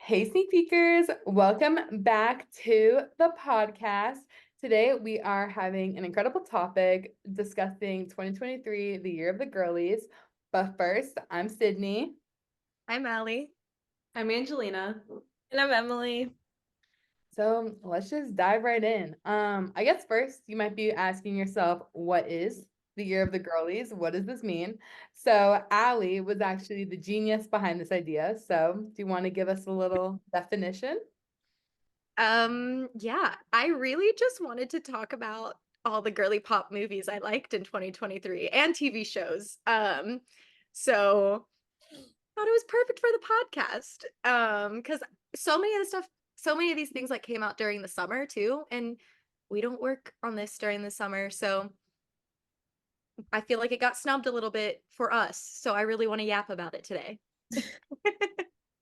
Hey, sneak peekers, welcome back to the podcast. Today, we are having an incredible topic discussing 2023, the year of the girlies. But first, I'm Sydney. I'm Allie. I'm Angelina. And I'm Emily. So let's just dive right in. I guess first, you might be asking yourself, what is the year of the girlies? What does this mean? So, Allie was actually the genius behind this idea. So, do you want to give us a little definition? Yeah, I really just wanted to talk about all the girly pop movies I liked in 2023 and TV shows. So thought it was perfect for the podcast. Because so many of these things like came out during the summer too, and we don't work on this during the summer, so I feel like it got snubbed a little bit for us. So I really want to yap about it today.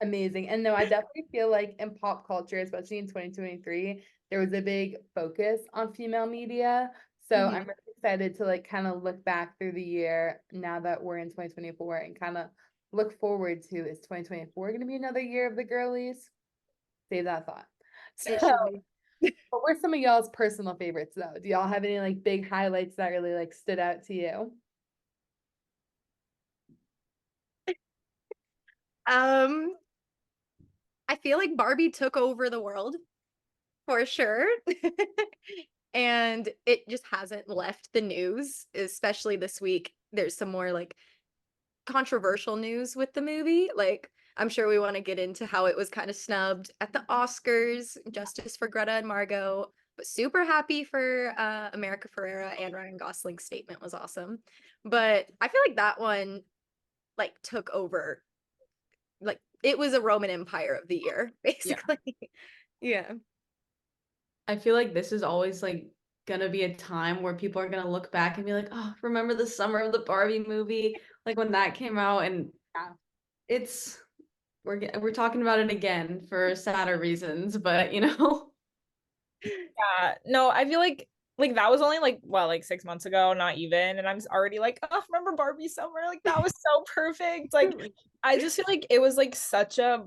Amazing. And no, I definitely feel like in pop culture, especially in 2023, there was a big focus on female media. So I'm Mhm. really excited to like kind of look back through the year now that we're in 2024 and kind of look forward to, is 2024 going to be another year of the girlies? Save that thought. It So should be. what were some of y'all's personal favorites though? Do y'all have any like big highlights that really like stood out to you? Um, I feel like Barbie took over the world for sure. And it just hasn't left the news, especially this week. There's some more like controversial news with the movie. Like, I'm sure we want to get into how it was kind of snubbed at the Oscars, justice for Greta and Margot, but super happy for America Ferrera, and Ryan Gosling's statement was awesome. But I feel like that one like took over, like it was a Roman Empire of the year, Yeah. basically. Yeah. I feel like this is always like gonna be a time where people are gonna look back and be like, "Oh, remember the summer of the Barbie movie? Like when that came out." And Yeah. it's we're talking about it again for sadder reasons, but Yeah, no, I feel like that was only like 6 months ago, not even, and I'm already like, oh, remember Barbie summer? Like that was so perfect. Like I just feel like it was like such a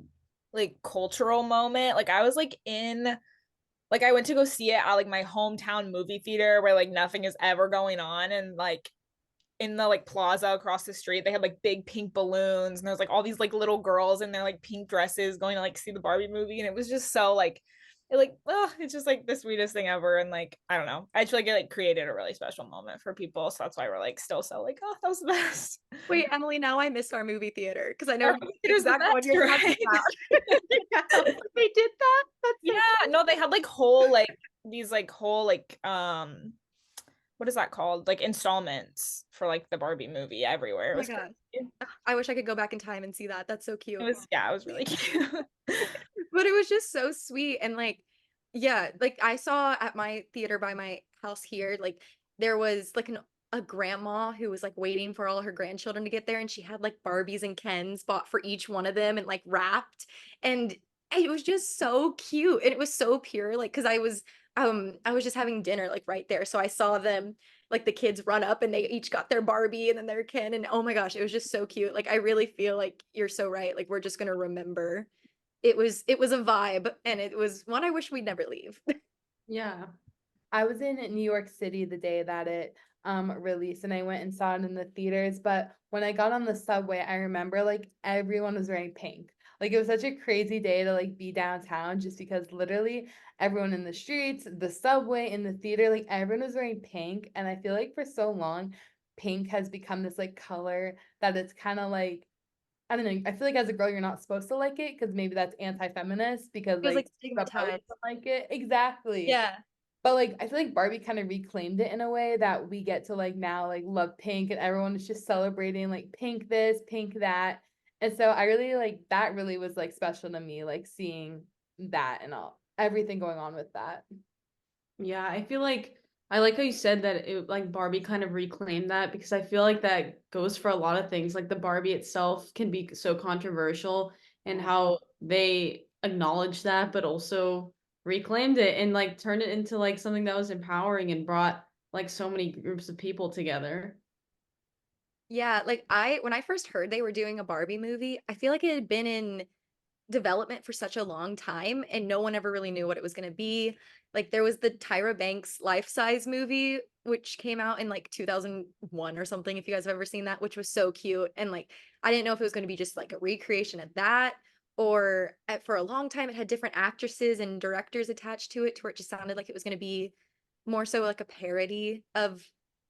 like cultural moment. Like I was like I went to go see it at like my hometown movie theater where like nothing is ever going on, and like in the like plaza across the street they had like big pink balloons, and there was like all these like little girls in their like pink dresses going to like see the Barbie movie, and it was just so like it's just like the sweetest thing ever. And like I don't know, I feel like it like created a really special moment for people, so that's why we're like still so like, oh, that was the best. Wait, Emily, now I miss our movie theater because I Our know movie theater's the exactly what best, you're talking right? about. Yeah, they did that. That's so Yeah, cute. no, they had like whole like these like whole like what is that called, like installments for like the Barbie movie everywhere. Oh It my was gosh. crazy. I wish I could go back in time and see that. That's so It cute. was, yeah, it was really cute. But it was just so sweet. And like, yeah, like I saw at my theater by my house here, like there was like a grandma who was like waiting for all her grandchildren to get there, and she had like Barbies and Kens bought for each one of them and like wrapped. And it was just so cute. And it was so pure. Like, cause I was just having dinner like right there. So I saw them, like the kids run up and they each got their Barbie and then their Ken. And oh my gosh, it was just so cute. Like I really feel like you're so right. Like we're just gonna remember, it was a vibe, and it was one I wish we'd never leave. Yeah. I was in New York City the day that it released and I went and saw it in the theaters. But when I got on the subway, I remember like everyone was wearing pink. Like it was such a crazy day to like be downtown just because literally everyone in the streets, the subway, in the theater, like everyone was wearing pink. And I feel like for so long, pink has become this like color that it's kind of like, I don't know. I feel like as a girl, you're not supposed to like it because maybe that's anti-feminist because Feels like like the boys stigmatized. don't like it. Exactly. Yeah. But like I feel like Barbie kind of reclaimed it in a way that we get to like now like love pink and everyone is just celebrating like pink this, pink that. And so I really like that really was like special to me, like seeing that and all everything going on with that. Yeah, I feel like I like how you said that it like Barbie kind of reclaimed that, because I feel like that goes for a lot of things. Like the Barbie itself can be so controversial, and how they acknowledged that but also reclaimed it and like turned it into like something that was empowering and brought like so many groups of people together. Yeah, like when I first heard they were doing a Barbie movie, I feel like it had been in development for such a long time and no one ever really knew what it was going to be. Like there was the Tyra Banks life-size movie which came out in like 2001 or something, if you guys have ever seen that, which was so cute. And like I didn't know if it was going to be just like a recreation of that, or for a long time it had different actresses and directors attached to it, to where it just sounded like it was going to be more so like a parody of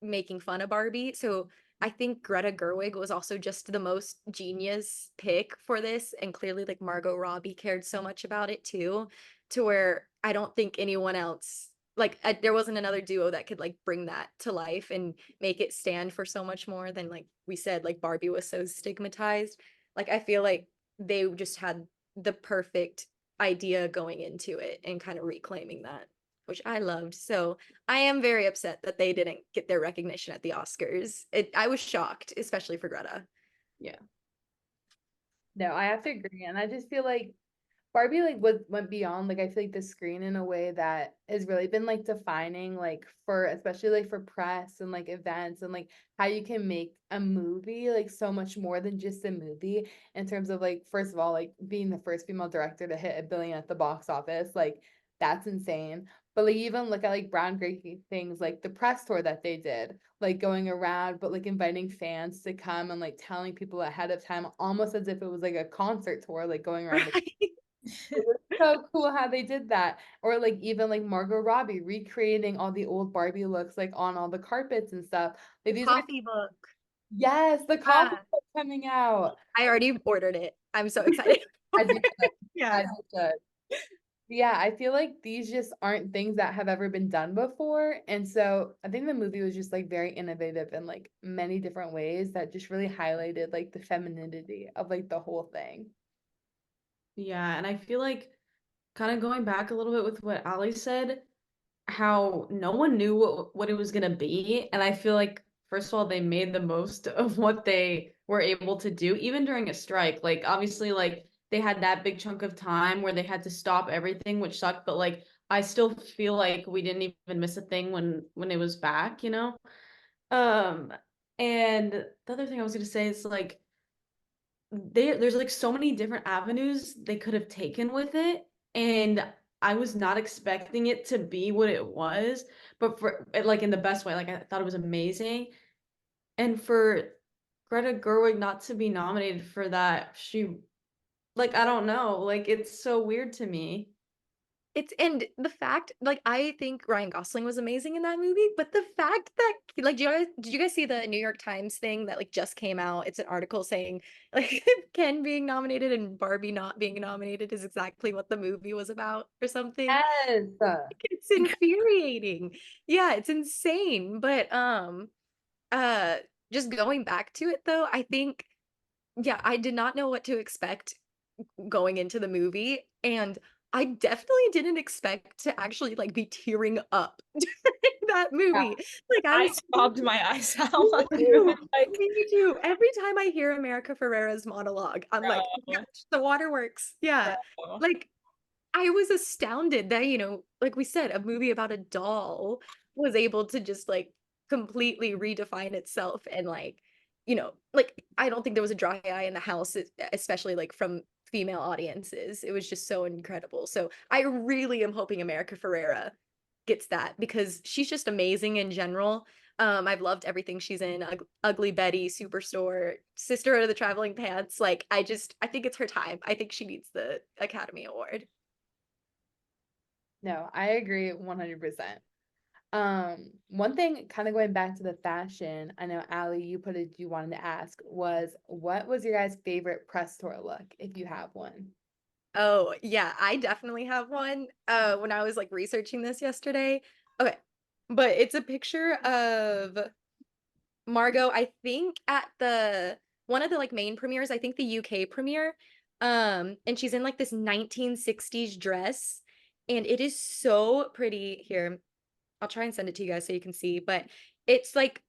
making fun of Barbie. So I think Greta Gerwig was also just the most genius pick for this. And clearly, like Margot Robbie cared so much about it too, to where I don't think anyone else, like, there wasn't another duo that could like bring that to life and make it stand for so much more than, like we said, like Barbie was so stigmatized. Like, I feel like they just had the perfect idea going into it and kind of reclaiming that, which I loved. So I am very upset that they didn't get their recognition at the Oscars. I was shocked, especially for Greta. Yeah. No, I have to agree. And I just feel like Barbie like went beyond, like I feel like the screen in a way that has really been like defining, like for especially like for press and like events, and like how you can make a movie like so much more than just a movie, in terms of like, first of all, like being the first female director to hit 1 billion at the box office. Like that's insane. But like even look at like groundbreaking things like the press tour that they did, like going around, but like inviting fans to come and like telling people ahead of time, almost as if it was like a concert tour, like going around the Right. it was so cool how they did that. Or like even like Margot Robbie recreating all the old Barbie looks like on all the carpets and stuff. Like these are, Coffee book. yes, the coffee Yeah. book coming out. I already ordered it. I'm so excited. As you should. Yeah. As you should. Yeah, I feel like these just aren't things that have ever been done before. And so I think the movie was just like very innovative in like many different ways that just really highlighted like the femininity of like the whole thing. Yeah, and I feel like kind of going back a little bit with what Ali said, how no one knew what it was gonna be. And I feel like, first of all, they made the most of what they were able to do, even during a strike. Like obviously, like they had that big chunk of time where they had to stop everything, which sucked, but like I still feel like we didn't even miss a thing when it was back, you know? Um, and the other thing I was gonna say is like there's like so many different avenues they could have taken with it, and I was not expecting it to be what it was, but for like in the best way. Like I thought it was amazing. And for Greta Gerwig not to be nominated for that, she, like, I don't know, like it's so weird to me. It's, and the fact, like, I think Ryan Gosling was amazing in that movie, but the fact that, like, did you guys see the New York Times thing that like just came out? It's an article saying like Ken being nominated and Barbie not being nominated is exactly what the movie was about or something. Yes. It's infuriating. Yeah, it's insane. But uh just going back to it though, I think, yeah, I did not know what to expect going into the movie, and I definitely didn't expect to actually like be tearing up during that Yeah. movie. Like I I was sobbed my eyes out. me I too. was like, Me too. Every time I hear America Ferrera's monologue, I'm like, oh my bro, gosh, the waterworks. Yeah. bro. Like I was astounded that, like we said, a movie about a doll was able to just like completely redefine itself. And like, like I don't think there was a dry eye in the house, especially like from female audiences. It was just so incredible. So I really am hoping America Ferrera gets that, because she's just amazing in general. I've loved everything she's in. Ugly Betty, Superstore, Sister of the Traveling Pants. Like I think it's her time. I think she needs the Academy Award. No, I agree 100%. One thing kind of going back to the fashion, I know Ali, you put it, you wanted to ask was, what was your guys' favorite press tour look, if you have one? Oh, yeah, I definitely have one. When I was like researching this yesterday. Okay. But it's a picture of Margot, I think at the one of the like main premieres, I think the UK premiere. And she's in like this 1960s dress, and it is so pretty. Here, I'll try and send it to you guys so you can see, but it's like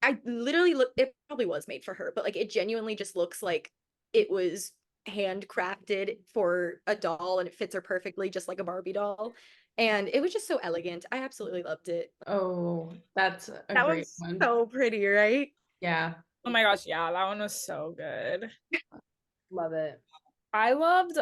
I literally look, it probably was made for her, but like it genuinely just looks like it was handcrafted for a doll, and it fits her perfectly, just like a Barbie doll. And it was just so elegant. I absolutely loved it. Oh, that's a That great was one. so pretty, right? Yeah. Oh my gosh, yeah, that one was so good. Love it. I loved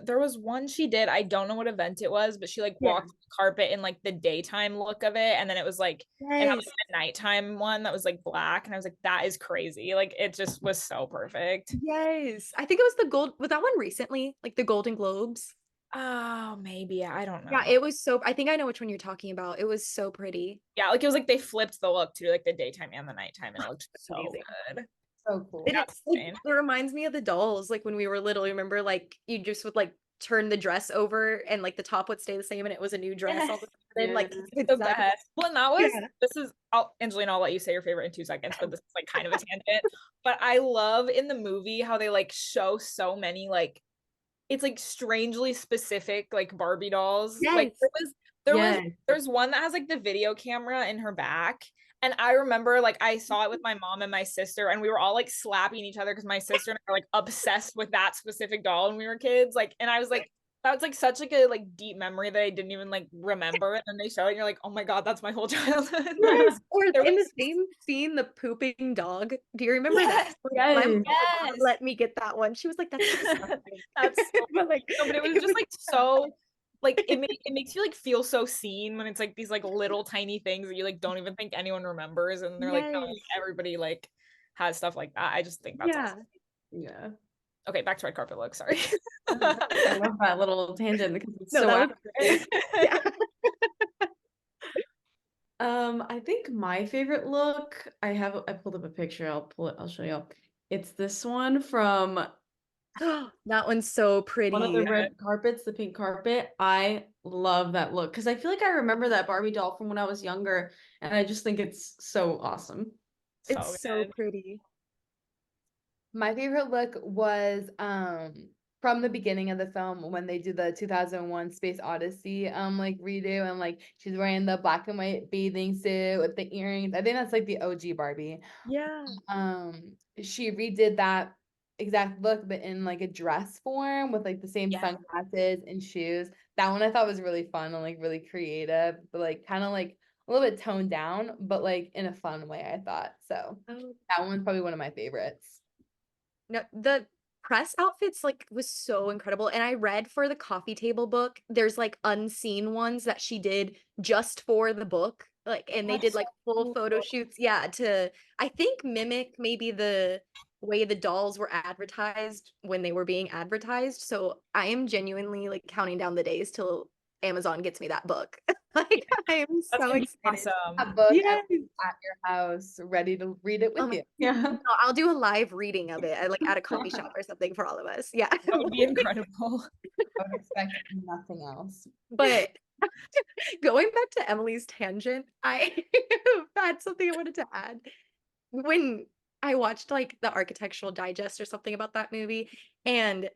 there was one she did, I don't know what event it was, but she like Yeah. walked the carpet in like the daytime look of it, and then it was like it had like Yes. the nighttime one that was like black, and I was like, that is crazy. Like it just was so perfect. Yes. I think it was the gold. Was that one recently? Like the Golden Globes? Oh, maybe. I don't Yeah, know. it was so, I think I know which one you're talking about. It was so pretty. Yeah, like it was like they flipped the look to like the daytime and the nighttime, and it looked so Amazing. good. So cool. And Yeah, it's like, insane. it reminds me of the dolls, like when we were little. You remember, like you just would like turn the dress over and like the top would stay the same and it was a new dress all of a sudden. Like Yeah. it's The exactly. best. Well, and that was Yeah. this is Angelina, I'll let you say your favorite in 2 seconds, but this is like kind of a tangent. But I love in the movie how they like show so many like it's like strangely specific like Barbie dolls. Like Yes. there was Yes. there's one that has like the video camera in her back. And I remember like I saw it with my mom and my sister, and we were all like slapping each other because my sister and I were like obsessed with that specific doll when we were kids. Like, and I was like, that was like such like a like deep memory that I didn't even like remember. And then they show it, and you're like, oh my God, that's my whole childhood. Yes. Or There in was the same scene, the pooping dog. Do you remember that? yes, Like, my mom Yes. would not yes. let me get that one. She was like, "That's disgusting." That's so But like, no, but it was just like so like it makes you like feel so seen when it's like these like little tiny things that you like don't even think anyone remembers, and they're like, no, like, yes. everybody like has stuff like that. I just think that's Yeah. awesome. Yeah. Okay, back to red carpet look. Sorry. I love that little tangent because it's No, so that was accurate. yeah. I think my favorite look, I pulled up a picture, I'll show you. It's this one from That one's so one of the pretty. red carpets, the pink carpet. I love that look because I feel like I remember that Barbie doll from when I was younger, and I just think it's so awesome. So It's so good. pretty. My favorite look was from the beginning of the film when they do the 2001 Space Odyssey like redo, and like she's wearing the black and white bathing suit with the earrings. I think that's like the OG Barbie. Yeah. She redid that exact look but in like a dress form with like the same Yeah. sunglasses and shoes. That one I thought was really fun and like really creative, but like kind of like a little bit toned down, but like in a fun way, I thought. So Oh, that one's probably one of my favorites. no, the press outfits like was so incredible. And I read for the coffee table book, there's like unseen ones that she did just for the book. Like, and they That's did so like full cool. photo shoots, yeah, to I think mimic maybe the way the dolls were advertised when they were being advertised. So I am genuinely like counting down the days till Amazon gets me that book. Like I am That's so gonna be excited. awesome. A book Yes. at your house, ready to read it Oh with my, you. Yeah. no, I'll do a live reading of it, like at a coffee shop or something for all of us. Yeah. That would be incredible. I would expect nothing else. But going back to Emily's tangent, I had something I wanted to add. When I watched like the Architectural Digest or something about that movie, and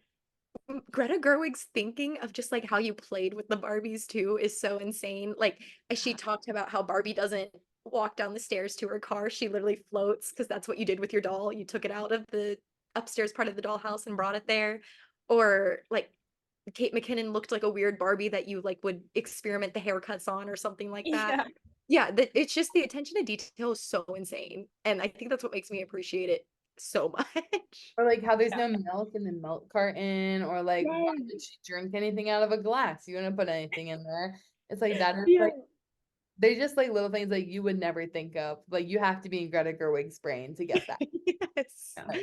Greta Gerwig's thinking of just like how you played with the Barbies too is so insane. Like she talked about how Barbie doesn't walk down the stairs to her car, she literally floats because that's what you did with your doll. You took it out of the upstairs part of the dollhouse and brought it there. Or like Kate McKinnon looked like a weird Barbie that you like would experiment the haircuts on or something like that. Yeah. Yeah, it's just the attention to detail is so insane. And I think that's what makes me appreciate it so much. Or like how there's Yeah. no milk in the milk carton, or like why Yes. did she drink anything out of a glass? You wouldn't put anything in there. It's like that is Yeah. like they're just like little things like you would never think of. Like you have to be in Greta Gerwig's brain to get that. Yes. Yeah.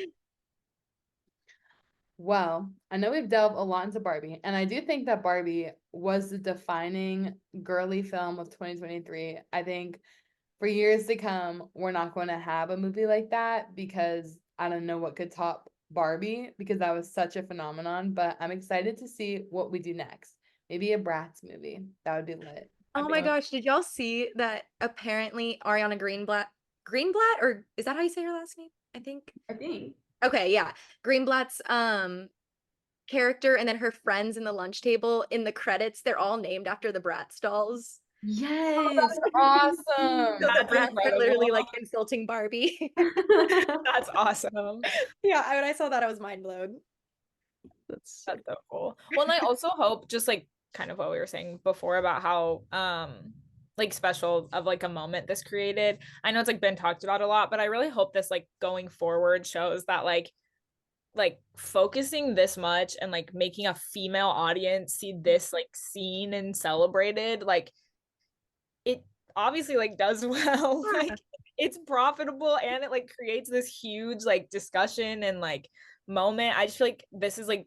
Well, I know we've delved a lot into Barbie, and I do think that Barbie was the defining girly film of 2023. I think for years to come, we're not going to have a movie like that because I don't know what could top Barbie because that was such a phenomenon. But I'm excited to see what we do next. Maybe a Bratz movie. That would be lit. Oh my gosh, did y'all see that apparently Ariana Greenblatt, or is that how you say her last name? I think. I think. Okay, yeah. Greenblatt's character and then her friends in the lunch table in the credits, they're all named after the Bratz dolls. Yes. Awesome. So the That's Bratz are literally incredible. like insulting Barbie. That's awesome. Yeah, when I saw that, I was mind blown. That's That's so cool. Well, and I also hope just like kind of what we were saying before about how like special of like a moment this created. I know it's like been talked about a lot, but I really hope this like going forward shows that like like focusing this much and like making a female audience see this like seen and celebrated, like it obviously like does well. Like it's profitable and it like creates this huge like discussion and like moment. I just feel like this is like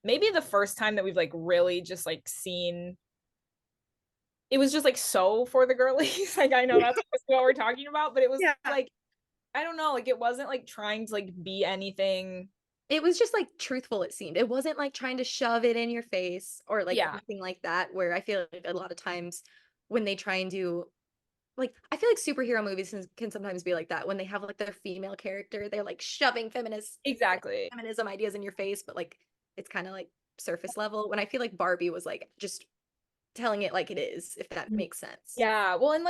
maybe the first time that we've like really just like seen it was just like so for the girlies. Like I know that's what we're talking about, but it was Yeah. like I don't know, like it wasn't like trying to like be anything. It was just like truthful, it seemed. It wasn't like trying to shove it in your face or like Yeah. anything like that, where I feel like a lot of times when they try and do like I feel like superhero movies can sometimes be like that when they have like their female character, they're like shoving Exactly. feminism ideas in your face, but like it's kind of like surface level. When I feel like Barbie was like just telling it like it is, if that makes sense. Yeah, well, and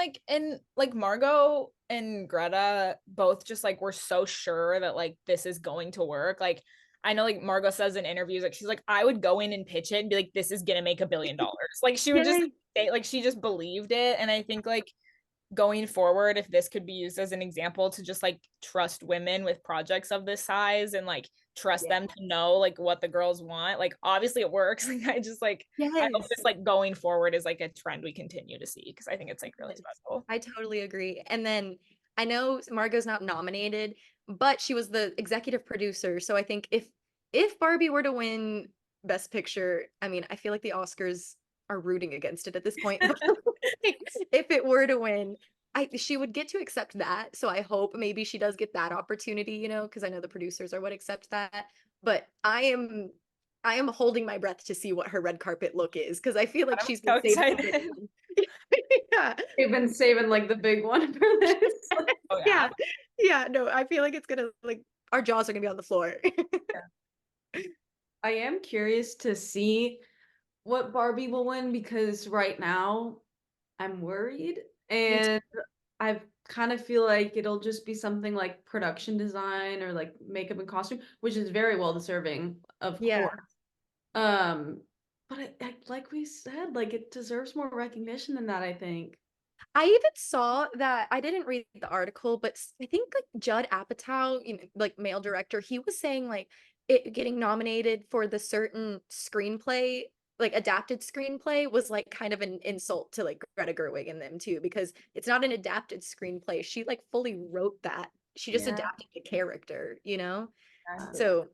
like Margot and Greta both just like were so sure that like this is going to work. Like I know like Margot says in interviews like she's like I would go in and pitch it and be like this is gonna make $1 billion. Like she would just Yay. say like she just believed it, and I think like going forward, if this could be used as an example to just like trust women with projects of this size and like trust Yeah. them to know like what the girls want, like obviously it works. Like I just like I hope Yes. this like going forward is like a trend we continue to see because I think it's like really Yes. special. I totally agree. And then I know Margot's not nominated, but she was the executive producer. So I think if Barbie were to win Best Picture, I mean, I feel like the Oscars are rooting against it at this point. If it were to win, she would get to accept that. So I hope maybe she does get that opportunity, you know, because I know the producers are what accept that. But I am holding my breath to see what her red carpet look is because I feel like I'm she's so been saving the big excited. one. Yeah. They've been saving like the big one for this. Oh Yeah. Yeah. No, I feel like it's gonna like our jaws are gonna be on the floor. I am curious to see what Barbie will win because right now I'm worried and I kind of feel like it'll just be something like production design or like makeup and costume, which is very well deserving, of Yeah. course. But like we said, like it deserves more recognition than that, I think. I even saw that I didn't read the article, but I think like Judd Apatow, you know, like male director, he was saying like it getting nominated for the certain screenplay, like adapted screenplay, was like kind of an insult to like Greta Gerwig and them too, because it's not an adapted screenplay. She like fully wrote that. She just Yeah, adapted the character, you know? exactly. So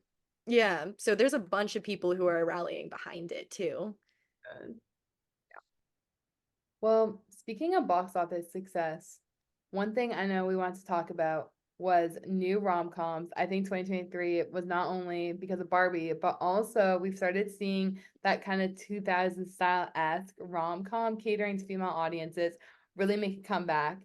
yeah, so there's a bunch of people who are rallying behind it too. Well, speaking of box office success, one thing I know we want to talk about was new rom-coms. I think 2023 was not only because of Barbie, but also we've started seeing that kind of 2000 style-esque rom-com catering to female audiences really make a comeback.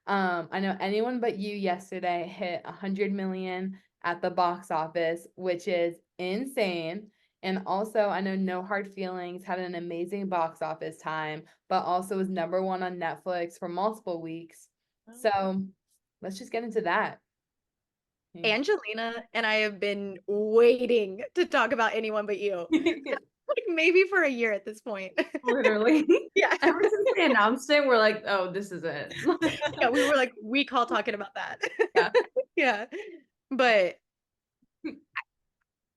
I know Anyone But You yesterday hit 100 million at the box office, which is insane. And also, I know No Hard Feelings had an amazing box office time, but also was #1 on Netflix for multiple weeks. So let's just get into that. Angelina and I have been waiting to talk about Anyone But You. Like maybe for a year at this point. Literally. Yeah. Ever since they announced it, we're like, oh, this is it. Yeah, we were like week all talking about that. Yeah. Yeah. But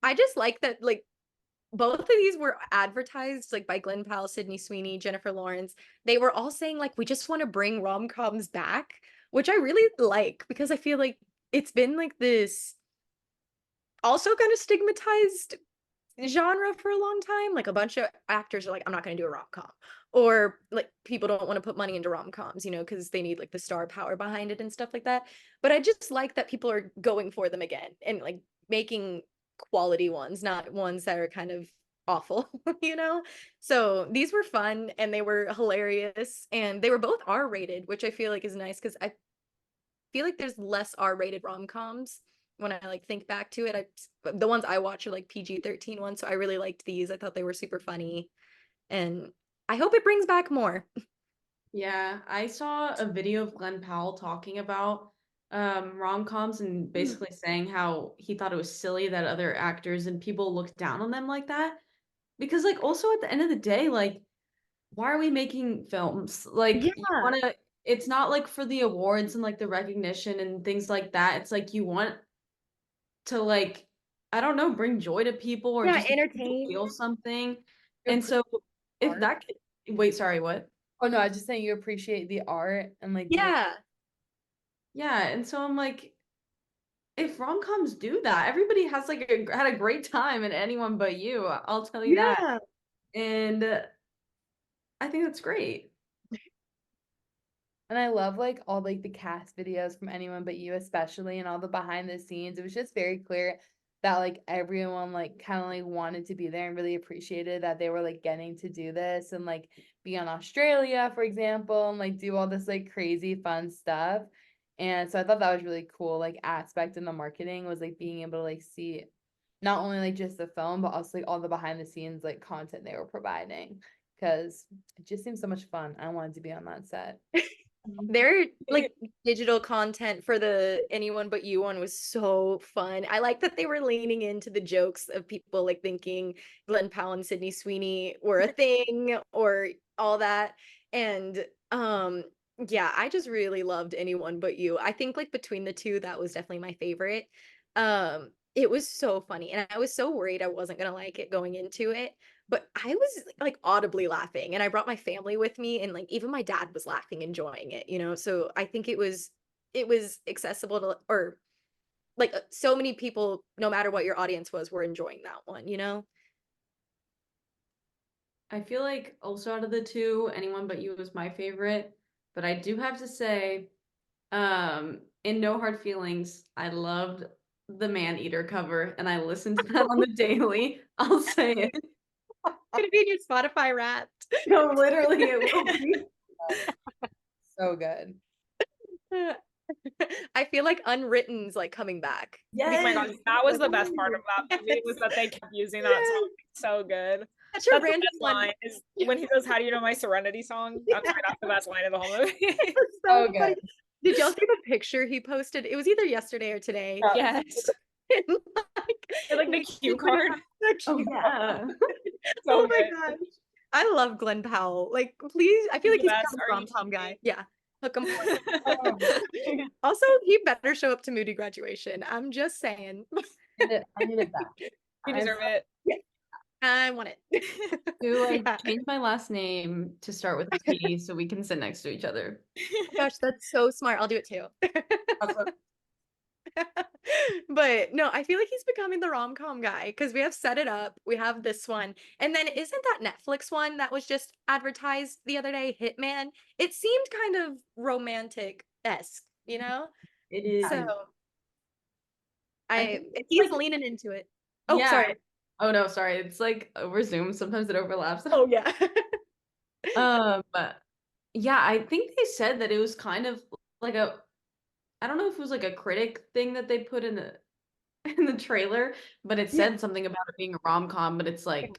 I just like that like both of these were advertised like by Glenn Powell, Sydney Sweeney, Jennifer Lawrence. They were all saying like we just want to bring rom-coms back, which I really like because I feel like it's been like this also kind of stigmatized genre for a long time. Like a bunch of actors are like, I'm not going to do a rom-com. Or like people don't want to put money into rom-coms, you know, because they need like the star power behind it and stuff like that. But I just like that people are going for them again and like making quality ones, not ones that are kind of awful, you know? So these were fun and they were hilarious and they were both R-rated, which I feel like is nice because I feel like there's less R-rated rom-coms when I like think back to it. The ones I watch are like PG-13 ones, so I really liked these. I thought they were super funny, and I hope it brings back more. Yeah, I saw a video of Glenn Powell talking about rom-coms and basically saying how he thought it was silly that other actors and people looked down on them like that. Because like also at the end of the day, like why are we making films? Like you Yeah. wanna it's not like for the awards and like the recognition and things like that. It's like you want to like I don't know, bring joy to people or Yeah, just make people entertain. feel something. You And so if art. that could, wait, sorry, what? Oh no, I was just saying you appreciate the art and like Yeah. Yeah, and so I'm like, if rom-coms do that, everybody has like had a great time in Anyone But You. I'll tell you that. Yeah. And I think that's great. And I love like all like the cast videos from Anyone But You, especially, and all the behind the scenes. It was just very clear that like everyone like kind of like wanted to be there and really appreciated that they were like getting to do this and like be on Australia, for example, and like do all this like crazy fun stuff. And so I thought that was really cool, like aspect in the marketing was like being able to like see not only like just the film, but also like all the behind the scenes like content they were providing. Cause it just seems so much fun. I wanted to be on that set. Their like digital content for the Anyone But You one was so fun. I like that they were leaning into the jokes of people like thinking Glenn Powell and Sydney Sweeney were a thing or all that. And yeah, I just really loved Anyone But You. I think like between the two, that was definitely my favorite. It was so funny, and I was so worried I wasn't gonna like it going into it, but I was like audibly laughing, and I brought my family with me, and like even my dad was laughing, enjoying it, you know? So I think it was accessible to, or like so many people, no matter what your audience was, were enjoying that one, you know? I feel like also out of the two, Anyone But You was my favorite. But I do have to say, in No Hard Feelings, I loved the Man Eater cover and I listened to that on the daily. I'll say it. Gonna be in your Spotify Wrapped. No, literally it will be. So good. I feel like Unwritten's like coming back. Oh my god, that was the best part of that movie was that they kept using that song. So good. That's your That's the random best one. line is when he goes, "How do you know my Serenity song?" That's right, that's the best line of the whole movie. So So funny. good. Did y'all see the picture he posted? It was either yesterday or today. Yes. And, Like the cue card. Oh yeah. Oh So my good. gosh. I love Glenn Powell. Like, please, I feel like The he's best. become a Are you rom-com kidding guy. me? Yeah. Hook 'em horny. Oh, Also, he better show up to Moody graduation. I'm just saying. I need it back. You deserve it. I want it. Do I Yeah. change my last name to start with a T so we can sit next to each other? Gosh, that's so smart. I'll do it too. But no, I feel like he's becoming the rom-com guy because we have Set It Up, we have this one, and then isn't that Netflix one that was just advertised the other day, Hitman? It seemed kind of romantic-esque, you know? It is. So I think it's he's like, leaning into it. Oh, yeah. sorry. Oh no, sorry. It's like over Zoom. Sometimes it overlaps. Oh yeah. Yeah, I think they said that it was kind of like I don't know if it was like a critic thing that they put in the in the trailer, but it Yeah. said something about it being a rom-com, but it's like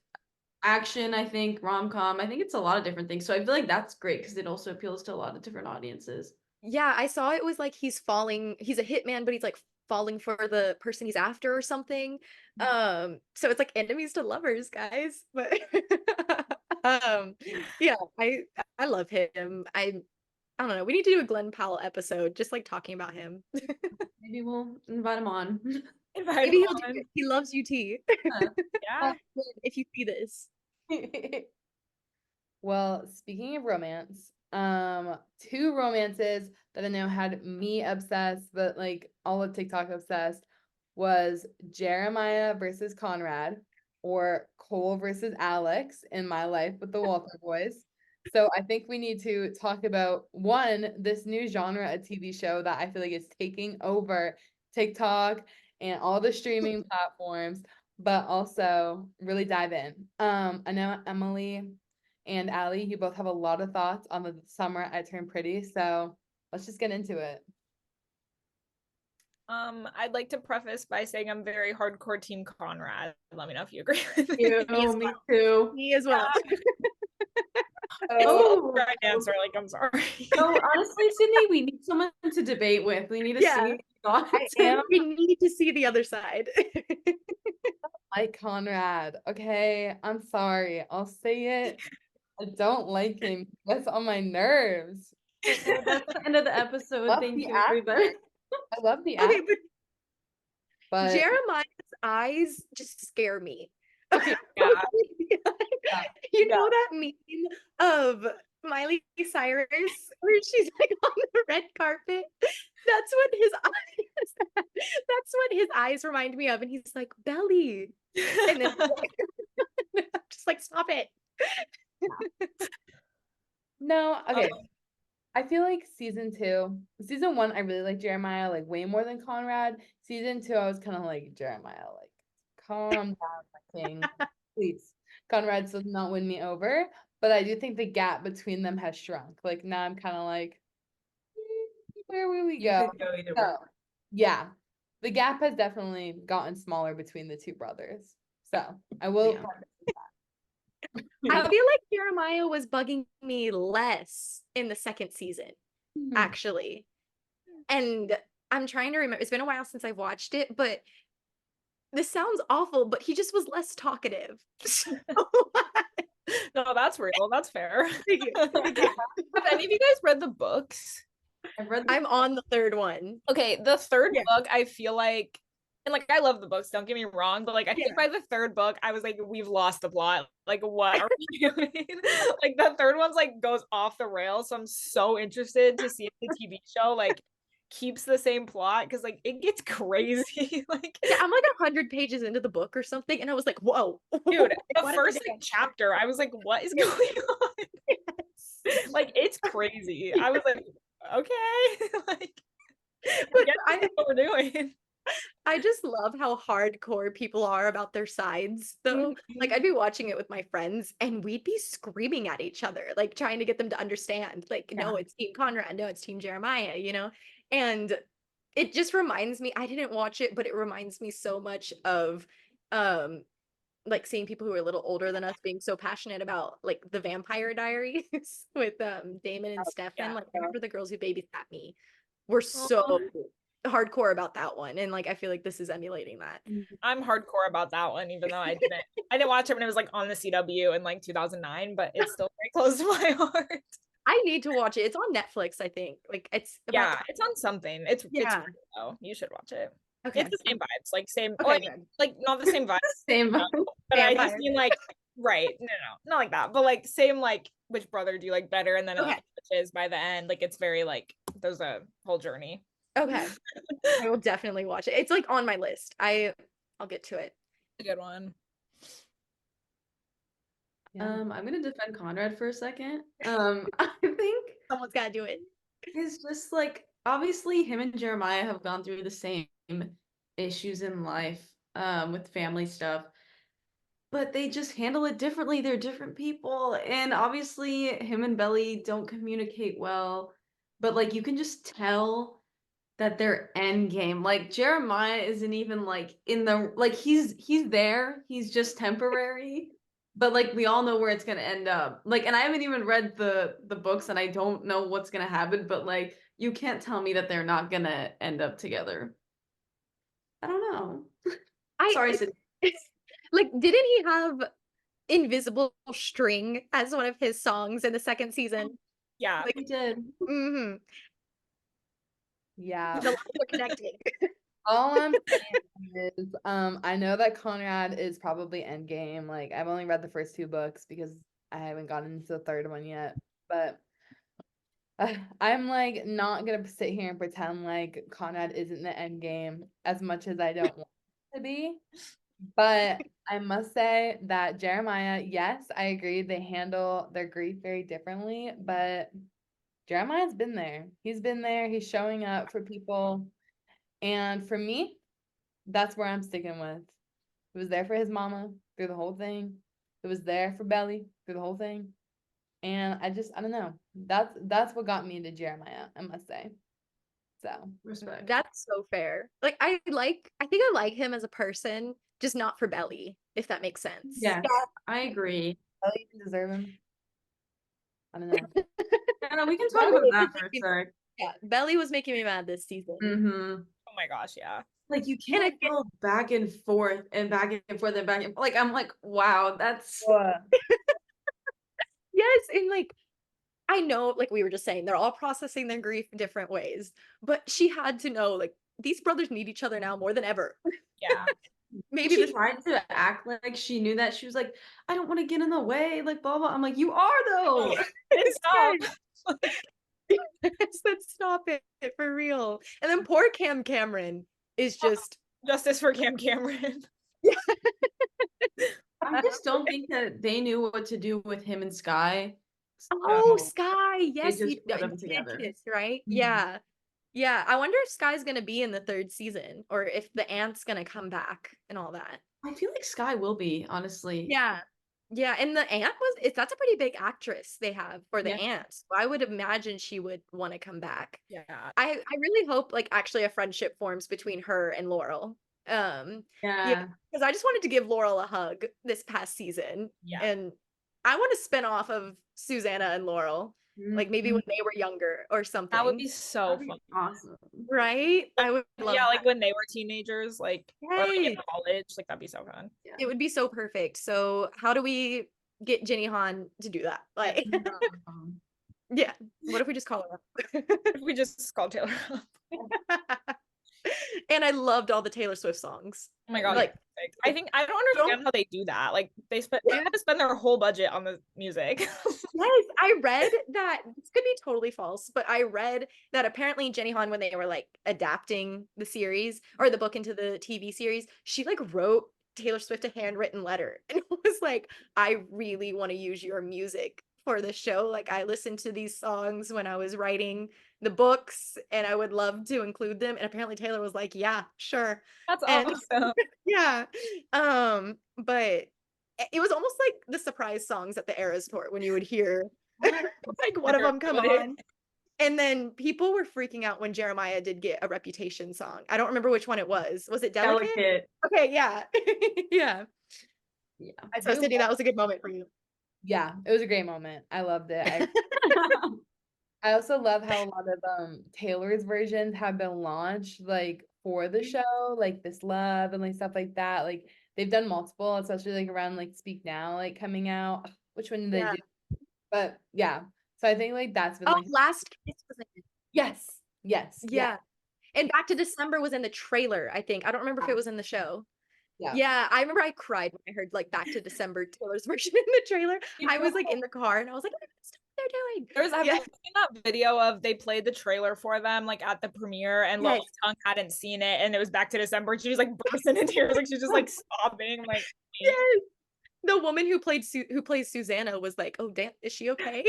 action, I think, rom-com. I think it's a lot of different things. So I feel like that's great because it also appeals to a lot of different audiences. Yeah, I saw it was like he's a hitman, but he's like falling for the person he's after or something. So it's like enemies to lovers, guys. But yeah, I love him. I don't know. We need to do a Glenn Powell episode, just like talking about him. Maybe we'll invite him on. Invite Maybe him he'll do on. it. He loves UT. Yeah. If you see this. Well, speaking of romance, two romances that I know had me obsessed, but like all of TikTok obsessed, was Jeremiah versus Conrad or Cole versus Alex in My Life with the Walter Boys. So I think we need to talk about one, this new genre of TV show that I feel like is taking over TikTok and all the streaming platforms, but also really dive in. I know Emily and Allie, you both have a lot of thoughts on the summer I turned pretty, so let's just get into it. I'd like to preface by saying I'm very hardcore team Conrad. Let me know if you agree with me. Me too. Me as well. Oh, Right answer, like I'm sorry. no, honestly, Sydney, we need someone to debate with. We need to Yeah, see your thoughts. We need to see the other side. Like Conrad, okay? I'm sorry. I'll say it. I don't like him. That's on my nerves. That's the end of the episode. Love Thank the you, actor. everybody. I love the Okay, actor, but Jeremiah's eyes just scare me. Yeah. You know that meme of Miley Cyrus where she's like on the red carpet? That's what his eyes that's what his eyes remind me of. And he's like, Belly. And then I'm just like, stop it. No, okay. I feel like season 1, I really like Jeremiah like way more than Conrad. Season 2, I was kind of like Jeremiah, like calm down, my king, please. Conrad does not win me over, but I do think the gap between them has shrunk. Like now, I'm kind of like, where will we You go? could go either So, way. yeah, the gap has definitely gotten smaller between the two brothers. So I will. Yeah. I feel like Jeremiah was bugging me less in the second season, actually. And I'm trying to remember, it's been a while since I've watched it, but this sounds awful, but he just was less talkative. No, that's real. That's fair. Thank you. Have any of you guys read the books? I've read I'm on the third one. Okay, the third Yeah. book, I feel like, and like I love the books, don't get me wrong, but like I think by the third book, I was like, we've lost the plot. Like, what are we doing? Like the third one's like goes off the rails. So I'm so interested to see if the TV show like keeps the same plot because like it gets crazy. Like Yeah, I'm like 100 pages into the book or something, and I was like, whoa. dude, the What first is like chapter, I was like, what is going on? Like it's crazy. I was like, okay, like But I get what we're doing. I just love how hardcore people are about their sides, though. Like, I'd be watching it with my friends, and we'd be screaming at each other, like trying to get them to understand, like, no, it's Team Conrad, no, it's Team Jeremiah, you know? And it just reminds me, I didn't watch it, but it reminds me so much of like seeing people who are a little older than us being so passionate about like the Vampire Diaries with Damon and Stefan. Like, I remember the girls who babysat me were so hardcore about that one, and like I feel like this is emulating that. I'm hardcore about that one, even though I didn't watch it when it was like on the CW in like 2009, but it's still very close to my heart. I need to watch it. It's on Netflix, I think. Like it's about It's on something. It's Yeah. free, though. You should watch it. Okay. It's the same vibes, like same, Okay, like, good. like not the same vibes, Same. but I just Vampire. mean like right, no, not like that, but like same, like which brother do you like better, and then it Okay. like switches by the end, like it's very like there's a whole journey. Okay. I will definitely watch it. It's like on my list. I'll get to it. A good one. Yeah. I'm gonna defend Conrad for a second. I think Someone's gotta do it. it's just like obviously him and Jeremiah have gone through the same issues in life, with family stuff, but they just handle it differently. They're different people, and obviously him and Belly don't communicate well, but like you can just tell that their end game, like Jeremiah isn't even like in the like he's there, he's just temporary. But like we all know where it's gonna end up. Like, and I haven't even read the books, and I don't know what's gonna happen. But like, you can't tell me that they're not gonna end up together. I don't know. Sorry, Sydney. Like, didn't he have Invisible String as one of his songs in the second season? Yeah. Like, He did. mm-hmm. Yeah. The lines are connecting. All I'm saying is, I know that Conrad is probably endgame. Like, I've only read the first 2 books because I haven't gotten into the third one yet. But I'm like not gonna sit here and pretend like Conrad isn't the end game as much as I don't want it to be. But I must say that Jeremiah, yes, I agree, they handle their grief very differently, but Jeremiah's been there. He's been there, he's showing up for people. And for me, that's where I'm sticking with. It was there for his mama through the whole thing. It was there for Belly through the whole thing. And I don't know. That's what got me into Jeremiah, I must say. So Respect. That's so fair. Like, I think I like him as a person, just not for Belly, if that makes sense. Yes, I agree. Belly didn't deserve him. I don't know. Yeah, no, we can talk about that for a sec. Yeah, Belly was making me mad this season. Mm-hmm. Oh my gosh, yeah. Like you can't go back and forth and back and forth and back and like I'm like, wow, that's Yes, and like I know, like we were just saying, they're all processing their grief in different ways, but she had to know, like, these brothers need each other now more than ever. Yeah. maybe she this tried to act like she knew that. She was like, I don't want to get in the way, like blah blah. I'm like, you are though. Stop. let's stop it for real. And then poor Cameron is just Justice for Cam Cameron. I just don't think that they knew what to do with him and Sky. oh So Sky, yes, just you put them did together. kiss, right? Mhm. Yeah. Yeah, I wonder if Sky's gonna be in the third season or if the aunt's gonna come back and all that. I feel like Sky will be, honestly. Yeah. Yeah, and the aunt that's a pretty big actress they have for the Yeah. aunt. So I would imagine she would want to come back. Yeah. I really hope like actually a friendship forms between her and Laurel. Yeah, because I just wanted to give Laurel a hug this past season. Yeah. And I want to spin off of Susanna and Laurel, like maybe when they were younger or something. That would be so That'd be fun. awesome. Right? I would love Yeah, like that. when they were teenagers, like or like in Yes. college, like that'd be so fun. Yeah. It would be so perfect. So how do we get Jenny Han to do that? Like, yeah. What if we just call her up? If we just called Taylor up. And I loved all the Taylor Swift songs. Oh my god, Like, perfect. I think I don't understand how they do that. Like they had to spend their whole budget on the music. yes, I read that this could be totally false, but I read that apparently Jenny Han, when they were like adapting the series or the book into the TV series, she like wrote Taylor Swift a handwritten letter and was like, I really want to use your music for the show. Like I listened to these songs when I was writing the books and I would love to include them. And apparently Taylor was like, yeah, sure. That's And awesome. yeah. But it was almost like the surprise songs at the Eras tour when you would hear like one of them come on. And then people were freaking out when Jeremiah did get a Reputation song. I don't remember which one it was. Was it Delicate? Okay, yeah. Yeah. Yeah. So Sydney, that was a good moment for you. Yeah, it was a great moment. I loved it. I also love how a lot of Taylor's versions have been launched like for the show, like This Love and like stuff like that. Like they've done multiple, especially like around like Speak Now, like coming out. Which one did they do? But yeah. So I think like that's been like Last Kiss was in it. yes. Yeah. And Back to December was in the trailer, I think. I don't remember if it was in the show. Yeah, I remember I cried when I heard like Back to December Taylor's version in the trailer. I was like in the car and I was like, what they're doing. I've seen that video of they played the trailer for them like at the premiere and Lil Tongue hadn't seen it and it was Back to December and she was like bursting into tears, like she's just like sobbing, like yes. The woman who plays Susanna was like, "Oh, damn, is she okay?"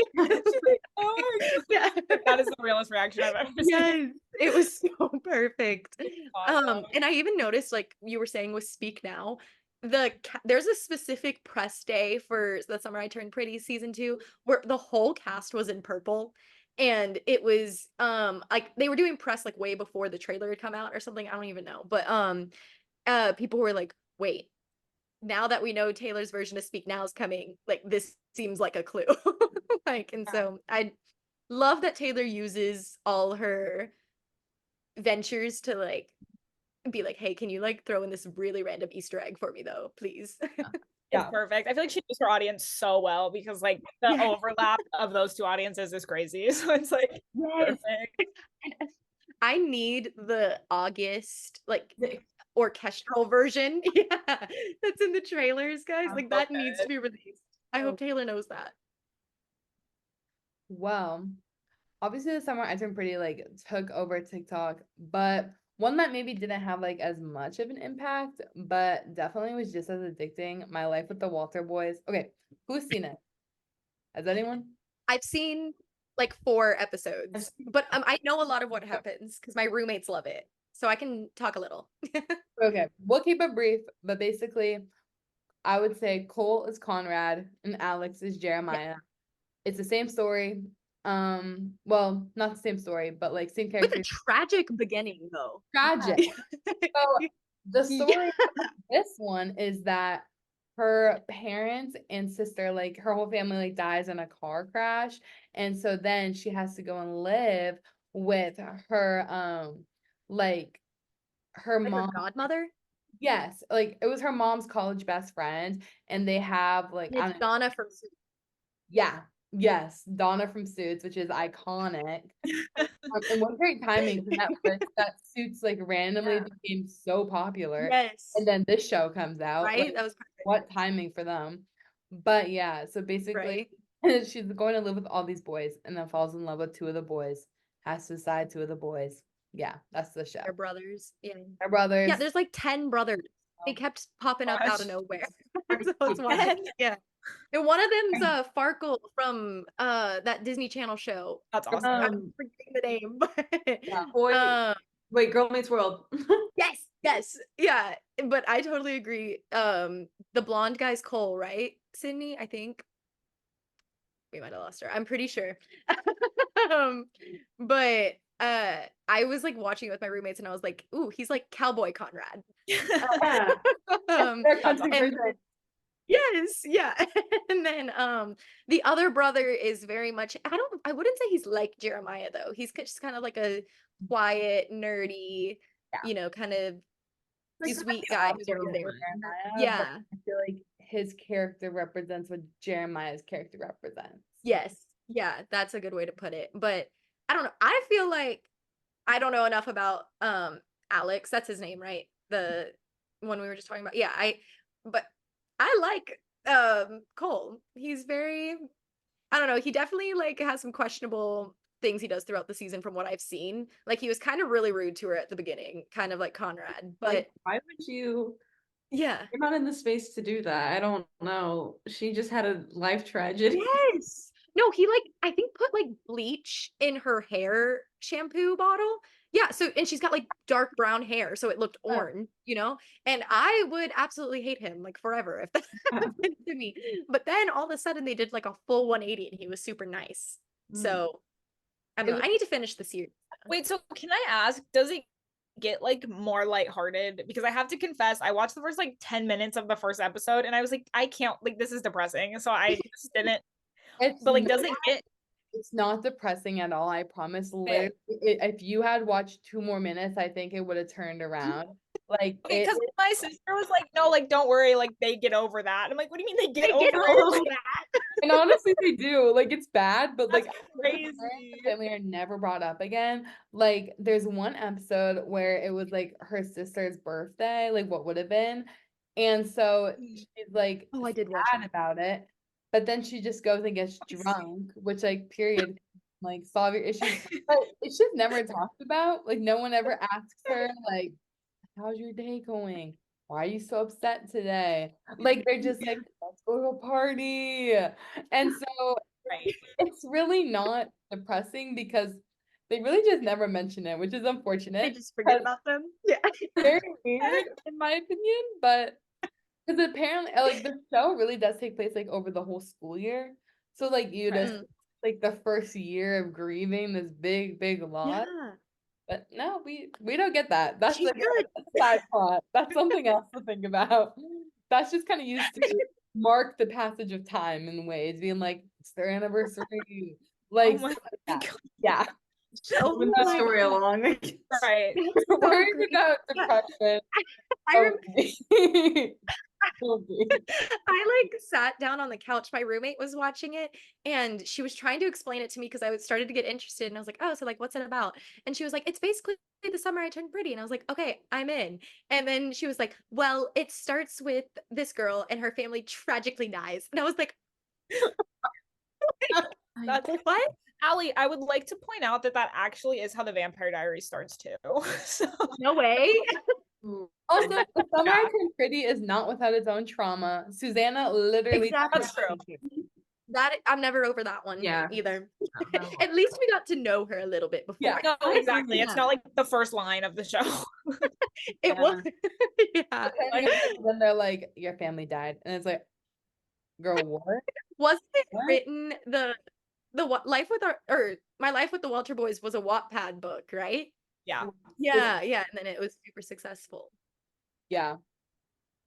Yeah, that is the realest reaction I've ever seen. Yes, it was so perfect. Awesome. And I even noticed, like you were saying with Speak Now, there's a specific press day for The Summer I Turned Pretty season 2 where the whole cast was in purple. And it was like they were doing press like way before the trailer had come out or something. I don't even know. But people were like, wait, now that we know Taylor's version of Speak Now is coming, like this seems like a clue. So I love that Taylor uses all her ventures to like be like, hey, can you like throw in this really random Easter egg for me though, please? It's perfect. I feel like she knows her audience so well because like the overlap of those two audiences is crazy. So it's like perfect. I need the August like orchestral version. Yeah, that's in the trailers, guys. Like that needs to be released. I hope Taylor knows that. Well, obviously the Summer I Turned Pretty like took over TikTok, but one that maybe didn't have like as much of an impact, but definitely was just as addicting. My Life with the Walter Boys. Okay, who's seen it? Has anyone? I've seen like 4 episodes, but I know a lot of what happens because my roommates love it, so I can talk a little. Okay, we'll keep it brief, but basically, I would say Cole is Conrad and Alex is Jeremiah. Yeah. It's the same story. Well, not the same story, but like same character. With a tragic beginning, though. Tragic. So the story of this one is that her parents and sister, like her whole family, like dies in a car crash, and so then she has to go and live with her, like her mom, her godmother. Yes, like it was her mom's college best friend, and they have like it's Donna from. Yeah, Yes, Donna from Suits, which is iconic. And what great timing for Netflix that Suits like randomly became so popular. Yes. And then this show comes out. Right? Like, That was perfect. what timing for them? But yeah, so basically she's going to live with all these boys and then falls in love with two of the boys, has to decide two of the boys. Yeah, that's the show. Their brothers. Yeah. Their brothers. Yeah, there's like 10 brothers. They kept popping up out of nowhere. So it's wild. Yeah. And one of them's Farkle from that Disney Channel show. That's awesome. I'm forgetting the name, but Boy, wait, Girl Meets World. yes, yeah. But I totally agree. The blonde guy's Cole, right? Sydney, I think. We might have lost her. I'm pretty sure. But I was like watching it with my roommates and I was like, ooh, he's like Cowboy Conrad. And yes, yeah. And then the other brother is very much I wouldn't say he's like Jeremiah though. He's just kind of like a quiet, nerdy, you know, kind of Like, sweet guy who's always there. Yeah. I feel like his character represents what Jeremiah's character represents. Yes. Yeah, that's a good way to put it. But I don't know. I feel like I don't know enough about Alex. That's his name, right? The one we were just talking about. Yeah, but I like Cole. He's very I don't know, he definitely like has some questionable things he does throughout the season from what I've seen. Like he was kind of really rude to her at the beginning, kind of like Conrad. But Like, why would you? Yeah. You're not in the space to do that. I don't know. She just had a life tragedy. Yes. No, he like I think put like bleach in her hair shampoo bottle. Yeah, so and she's got like dark brown hair, so it looked orange, you know? And I would absolutely hate him like forever if that happened to me. But then all of a sudden they did like a full 180 and he was super nice. So I don't know. I need to finish the series. Wait, so can I ask, does it get like more lighthearted? Because I have to confess, I watched the first like 10 minutes of the first episode and I was like, I can't, like, this is depressing. So I just didn't. But like, does it get? It's not depressing at all. I promise. Literally, if you had watched 2 more minutes, I think it would have turned around. Like, because my sister was like, "No, like, don't worry, like, they get over that." I'm like, "What do you mean they get over that?" And honestly, they do. Like, it's bad, but That's like, crazy. The family are never brought up again. Like, there's one episode where it was like her sister's birthday, like what would have been, and so she's like, I did watch sad about it. But then she just goes and gets drunk, which like period, like solve your issues. But it's just never talked about. Like no one ever asks her like, how's your day going? Why are you so upset today? Like they're just like, let's go to a party. And so it's really not depressing because they really just never mention it, which is unfortunate. They just forget about them. Yeah. Very weird in my opinion, but because apparently, like the show really does take place like over the whole school year. So like you just like the first year of grieving this big loss. Yeah. But no, we don't get that. That's She's like good. a side plot. That's something else to think about. That's just kind of used to mark the passage of time in ways, being like it's their anniversary, like, Oh my that. Yeah. Moving that story along. Right. Worried about depression. I like sat down on the couch. My roommate was watching it and she was trying to explain it to me because I started to get interested and I was like, oh, so like what's it about? And she was like, it's basically the summer I turned pretty. And I was like, okay, I'm in. And then she was like, well, it starts with this girl and her family tragically dies. And I was like, that's what? Allie, I would like to point out that actually is how the Vampire Diaries starts too. So. No way. Also, the summer I turned pretty is not without its own trauma. Susanna literally. Exactly. That's true. That I'm never over that one either. At least we got to know her a little bit before. Yeah, no, exactly. It's not like the first line of the show. It was. Yeah. Then they're like, your family died. And it's like, girl, what? Wasn't it written Life with My Life with the Walter Boys was a Wattpad book, right? Yeah. Yeah, and then it was super successful. Yeah.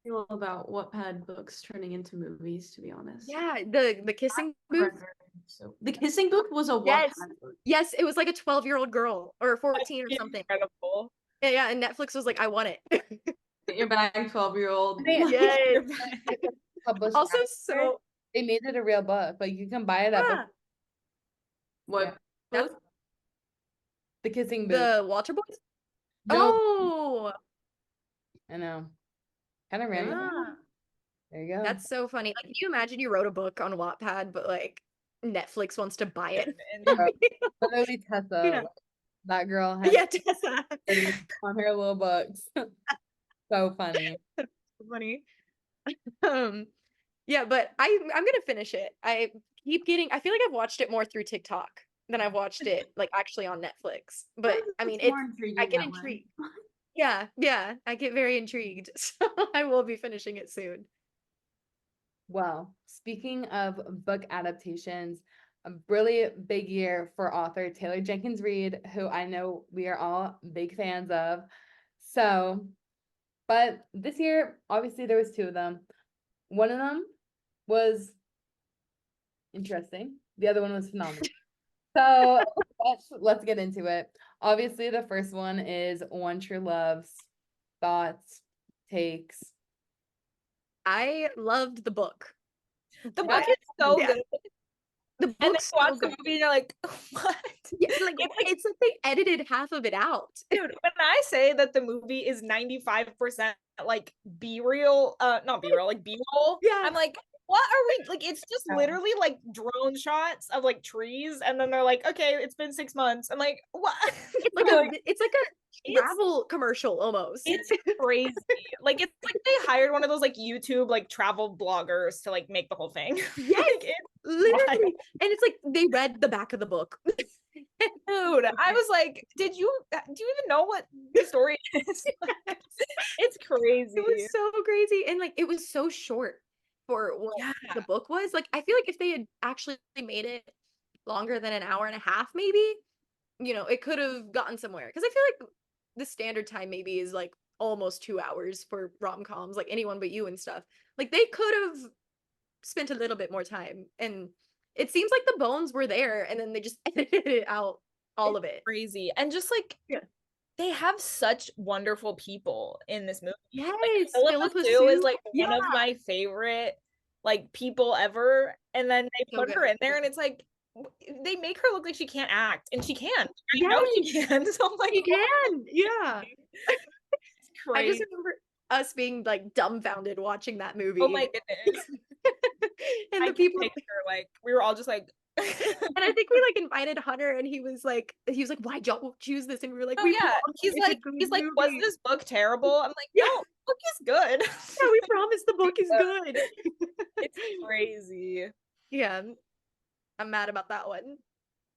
Feel about Wattpad books turning into movies, to be honest. Yeah, the kissing booth. The kissing booth was a Wattpad book. Yes, it was like a 12-year-old girl or 14 or something. Incredible. Yeah, and Netflix was like, I want it. Get your bag, 12-year-old. Yes. Also, so they made it a real book. Like you can buy it at What? That's book? The kissing booth. the Walter Boys. No, Oh, I know. Kind of random. yeah. There you go. That's so funny. Like, can you imagine you wrote a book on Wattpad, but like Netflix wants to buy it? Bro, literally Tessa. You know. Like, that girl has Yeah, Tessa. on her little books. So funny. Funny. Um, yeah, but I'm gonna finish it. I I feel like I've watched it more through TikTok than I've watched it like actually on Netflix. But I mean, It's more I intriguing get that way. intrigued. Yeah, I get very intrigued. So I will be finishing it soon. Well, speaking of book adaptations, a really big year for author Taylor Jenkins Reid, who I know we are all big fans of. So, but this year, obviously, there was two of them. One of them was interesting. The other one was phenomenal. So let's get into it. Obviously, the first one is One True Love's thoughts, takes. I loved the book. The book is so Yeah. good. The And then book's you watch so the good. movie and you're like, what? Yeah, like it's like they edited half of it out. Dude, when I say that the movie is 95% like B-reel, not B-reel, like B-roll, Yeah. I'm like, what are we like? It's just Yeah. literally like drone shots of like trees, and then they're like, okay, it's been 6 months. I'm like, what? It's like a It's- travel commercial almost. It's crazy. Like it's like they hired one of those like YouTube like travel bloggers to like make the whole thing. Yes, Like, it's literally. wild. And it's like they read the back of the book. Dude, I was like, do you even know what the story is? It's crazy. It was so crazy. And like it was so short for what Yeah. the book was. Like I feel like if they had actually made it longer than an hour and a half, maybe, it could have gotten somewhere. Because I feel like the standard time maybe is like almost 2 hours for rom-coms, like Anyone But You and stuff. Like they could have spent a little bit more time. And it seems like the bones were there and then they just edited it out, all of it. Crazy. And just like Yeah. they have such wonderful people in this movie. Yes, Philippa Philippa Sue is Sue. like one of my favorite like people ever. And then they So put her good. in there and it's like they make her look like she can't act, and she can. I Yes. know she can. So I'm like, You can. Yeah. it's I crazy. just remember us being like dumbfounded watching that movie. Oh my goodness. And I the can people picture like we were all just like and I think we like invited Hunter and he was like why'd y'all choose this? And we were like, oh we yeah, promise he's it's a like good was movie." this book terrible? I'm like, Yeah. no, book is good. Yeah, we promise the book is good. It's crazy. Yeah. I'm mad about that one.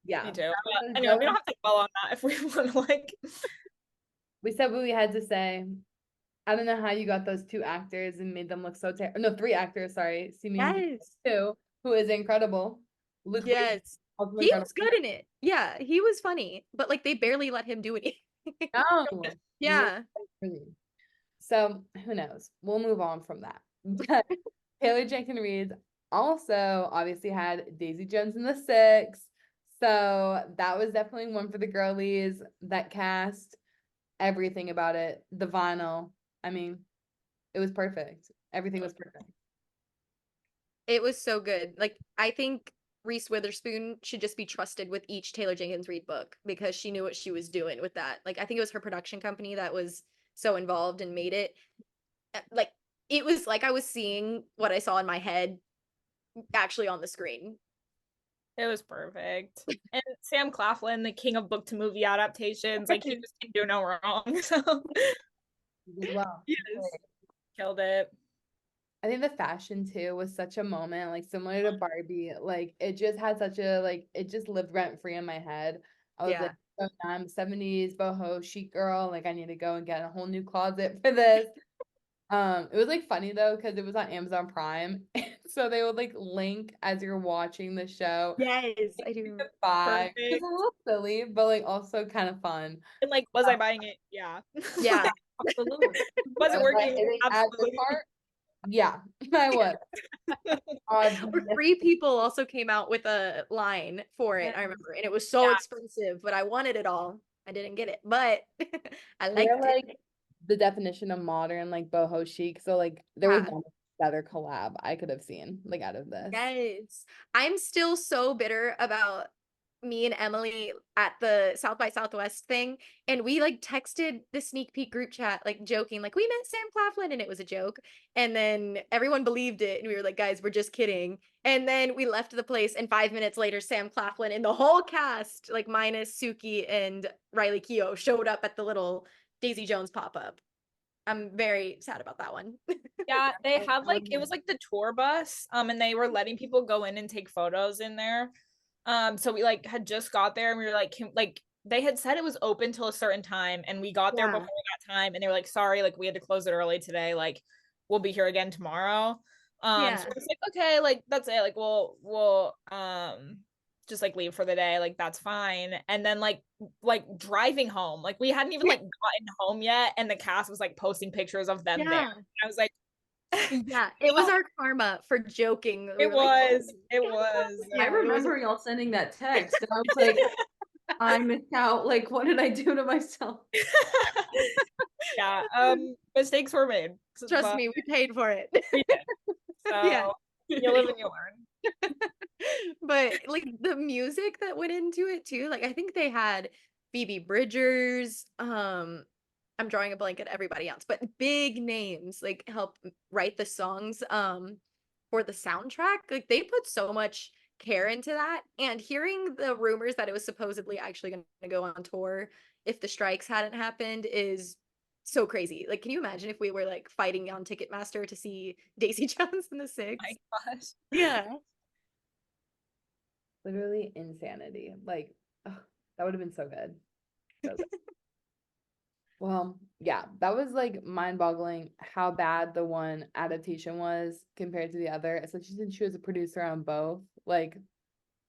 Yeah. Me too. was But anyway, we don't have to dwell on that if we want to like. We said what we had to say. I don't know how you got those two actors and made them look so terrible. No, three actors, sorry. Yes. Two, who is incredible. Luke Wade, Yes. also He incredible. was good in it. Yeah, he was funny, but like they barely let him do anything. No. Yeah. Really. So who knows? We'll move on from that. But Taylor Jenkins Reid also obviously had Daisy Jones and the Six. So that was definitely one for the girlies. That cast, everything about it, the vinyl. I mean, it was perfect. Everything was perfect. It was so good. Like I think Reese Witherspoon should just be trusted with each Taylor Jenkins Reid book because she knew what she was doing with that. Like I think it was her production company that was so involved and made it. Like it was like I was seeing what I saw in my head actually on the screen. It was perfect. And Sam Claflin, the king of book to movie adaptations, like he just can do no wrong. So You did well. Yes. killed it. I think the fashion too was such a moment, like similar to Barbie. Like it just had such a it just lived rent free in my head. I was like, oh, I'm 70s boho chic girl. Like I need to go and get a whole new closet for this. It was like funny though because it was on Amazon Prime, so they would like link as you're watching the show. Yes, I do. To buy. Perfect. It's a little silly, but like also kind of fun. And like, was I buying it? Yeah. Yeah. Absolutely. Was it working? At the part? Yeah, I was. Or 3 people also came out with a line for it, I remember. And it was so expensive, but I wanted it all. I didn't get it, but I liked They're it. like the definition of modern, like boho chic. So like there was one better collab I could have seen like out of this. Yes. I'm still so bitter about me and Emily at the South by Southwest thing, and we like texted the sneak peek group chat, like joking, like we met Sam Claflin, and it was a joke. And then everyone believed it, and we were like, guys, we're just kidding. And then we left the place, and 5 minutes later, Sam Claflin and the whole cast, like minus Suki and Riley Keough, showed up at the little Daisy Jones pop up. I'm very sad about that one. Yeah, they Oh, have I like would it was like the tour bus, and they were letting people go in and take photos in there. So we like had just got there and we were like, like they had said it was open till a certain time, and we got there Yeah. before that time, and they were like, sorry, like we had to close it early today, like we'll be here again tomorrow. Yeah. So it's like, okay, like that's it, like we'll just like leave for the day, like that's fine. And then like driving home, like we hadn't even like gotten home yet, and the cast was like posting pictures of them there. Yeah. I was like, Yeah. It was our karma for joking. We it were like, was, it was. I Yeah, it was remember y'all sending that text, and I was like, I missed out. Like, what did I do to myself? Yeah, mistakes were made. trust but me, we paid for it. we did. So Yeah. you live and you learn. But like the music that went into it too, like I think they had Phoebe Bridgers, I'm drawing a blank at everybody else, but big names like help write the songs for the soundtrack. Like they put so much care into that. And hearing the rumors that it was supposedly actually going to go on tour if the strikes hadn't happened is so crazy. Like, can you imagine if we were like fighting on Ticketmaster to see Daisy Jones and the Six? My gosh. Yeah. literally insanity. Like, ugh, that would have been so good. So good. Well, yeah, that was like mind-boggling how bad the one adaptation was compared to the other, especially since she was a producer on both. Like,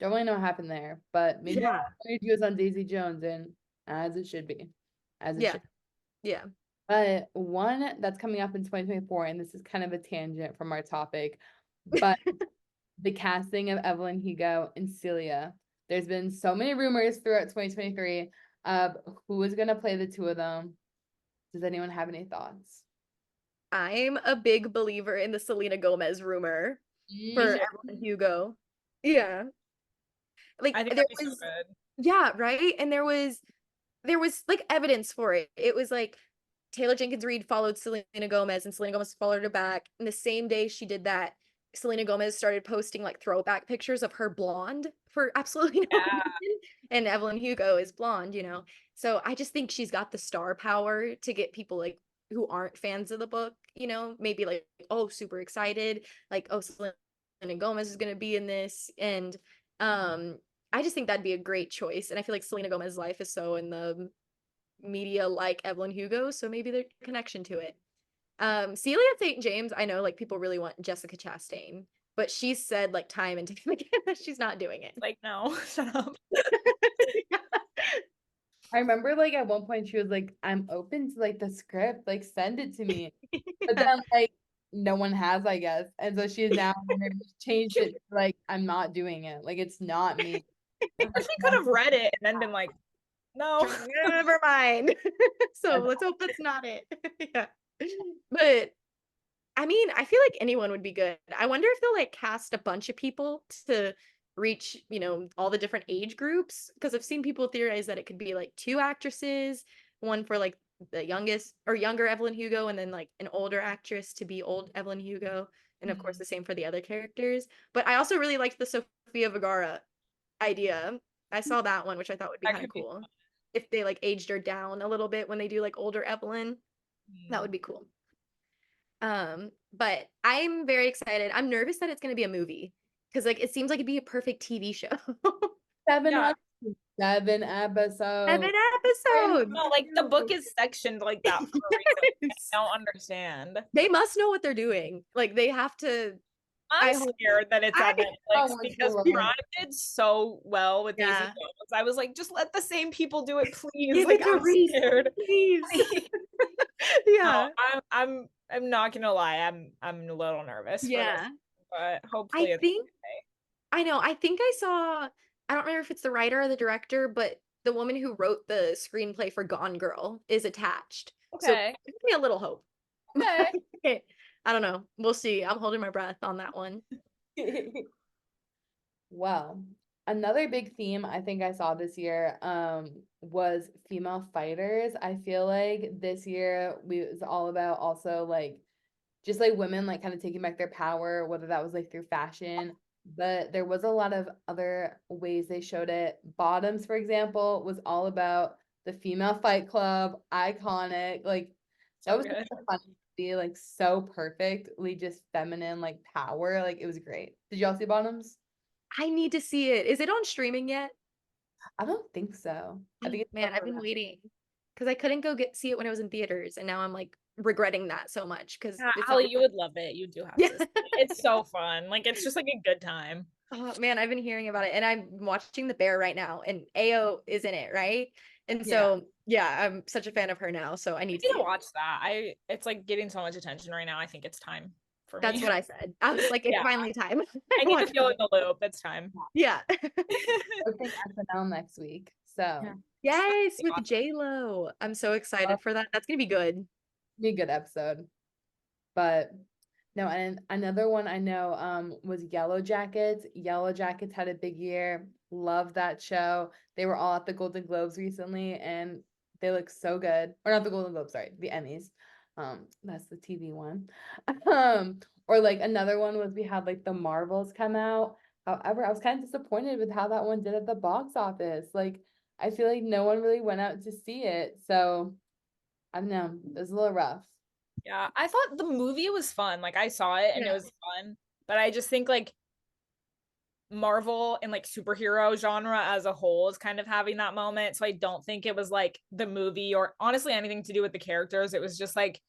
don't really know what happened there, but maybe Yeah. she was on Daisy Jones, and as it should be, as it Yeah. should. Yeah. But one that's coming up in 2024, and this is kind of a tangent from our topic, but the casting of Evelyn Hugo and Celia. There's been so many rumors throughout 2023 of who is going to play the two of them. Does anyone have any thoughts? I'm a big believer in the Selena Gomez rumor for Mm, Evelyn Hugo. Yeah. Like I think there that'd be so was good. yeah, right? And there was like evidence for it. It was like Taylor Jenkins Reid followed Selena Gomez and Selena Gomez followed her back. And the same day she did that, Selena Gomez started posting like throwback pictures of her blonde for absolutely no Yeah. reason. And Evelyn Hugo is blonde, you know. So I just think she's got the star power to get people like who aren't fans of the book, you know, maybe like, oh, super excited, like, oh, Selena Gomez is gonna be in this. And um I just think that'd be a great choice. And I feel like Selena Gomez's life is so in the media like Evelyn Hugo, so maybe there's a connection to it. Celia St. James, I know like people really want Jessica Chastain, but she said like time and time again that she's not doing it. Like, no, shut up. I remember like at one point she was like, I'm open to like the script, like send it to me. But then like no one has, I guess. And so she's now changed it to, like, I'm not doing it. Like it's not me. Or she could have read it and then been like, no. Never mind. So let's hope that's not it. Yeah. But I mean, I feel like anyone would be good. I wonder if they'll like cast a bunch of people to reach, you know, all the different age groups. Because I've seen people theorize that it could be like two actresses, one for like the youngest or younger Evelyn Hugo, and then like an older actress to be old Evelyn Hugo. And of course, the same for the other characters. But I also really liked the Sofia Vergara idea. I saw that one, which I thought would be That kind of could be cool. If they like aged her down a little bit when they do like older Evelyn, that would be cool. But I'm very excited. I'm nervous that it's gonna be a movie because like it seems like it'd be a perfect TV show. 7 Yeah. months, 7 episodes. 7 episodes. No, like the book is sectioned like that for a reason. I don't understand. They must know what they're doing. Like they have to. I'm I hope- scared that it's on I- Netflix Oh, because it's Veronica did so well with Daisy Yeah. Jones. I was like, just let the same people do it, please. Give Like, it to I'm Reese, scared. please. Yeah. No, I'm not gonna lie. I'm a little nervous for Yeah. this, but hopefully I it's think okay. I know. I think I saw, I don't remember if it's the writer or the director, but the woman who wrote the screenplay for Gone Girl is attached. So Okay. give me a little hope. Okay. I don't know. We'll see. I'm holding my breath on that one. Well, Another big theme I think I saw this year was female fighters. I feel like this year we was all about also like just like women like kind of taking back their power, whether that was like through fashion, but there was a lot of other ways they showed it. Bottoms, for example, was all about the female fight club, iconic, like that So was good. such a fun movie, like so perfectly just feminine, like power, like it was great. Did y'all see Bottoms? I need to see it. Is it on streaming yet? I don't think so. I think it's Man, I've been waiting because I couldn't go see it when it was in theaters, and now I'm like regretting that so much because Yeah, it's Allie, you would love it. You do have yeah. to. It's so fun. Like it's just like a good time. Oh man, I've been hearing about it, and I'm watching The Bear right now, and Ao is in it, right? And Yeah. so yeah, I'm such a fan of her now, so I I need need to see to it. watch that. It's like getting so much attention right now. I think it's time for That's me. what I said. I was like, it's Yeah. finally time. I I need to watched feel in it. the loop. It's time. Yeah. Hosting SNL next week. So Yeah. Yes, with Awesome. J Lo. I'm so excited for that. That's gonna be good. be a good episode. But no, and another one I know was Yellow Jackets. Yellow Jackets had a big year. Love that show. They were all at the Golden Globes recently and they look so good. Or not the Golden Globes, sorry, the Emmys. That's the TV one. Or like another one was we had like the Marvels come out. However, I was kind of disappointed with how that one did at the box office. Like I feel like no one really went out to see it. So I don't know. It was a little rough. Yeah, I thought the movie was fun. Like I saw it and it Yeah. was fun, but I just think like Marvel and like superhero genre as a whole is kind of having that moment. So I don't think it was like the movie or honestly anything to do with the characters. It was just like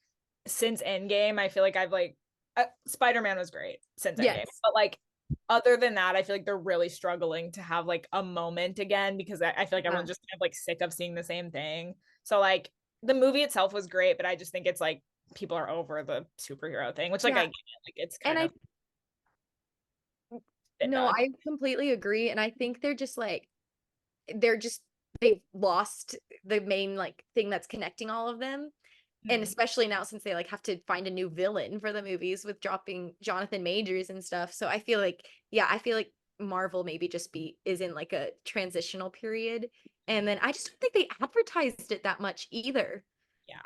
since Endgame, I feel like I've like Spider-Man was great since Endgame, Yes. but like other than that, I feel like they're really struggling to have like a moment again because I feel like everyone's just kind of like sick of seeing the same thing. So like the movie itself was great, but I just think it's like people are over the superhero thing, which like I Yeah. get, like it's And kind of bit no, bad. I completely agree. And I think they're just like they're just they've lost the main like thing that's connecting all of them. And Mhm. especially now since they like have to find a new villain for the movies with dropping Jonathan Majors and stuff. So I feel like yeah, I feel like Marvel maybe just be is in like a transitional period. And then I just don't think they advertised it that much either.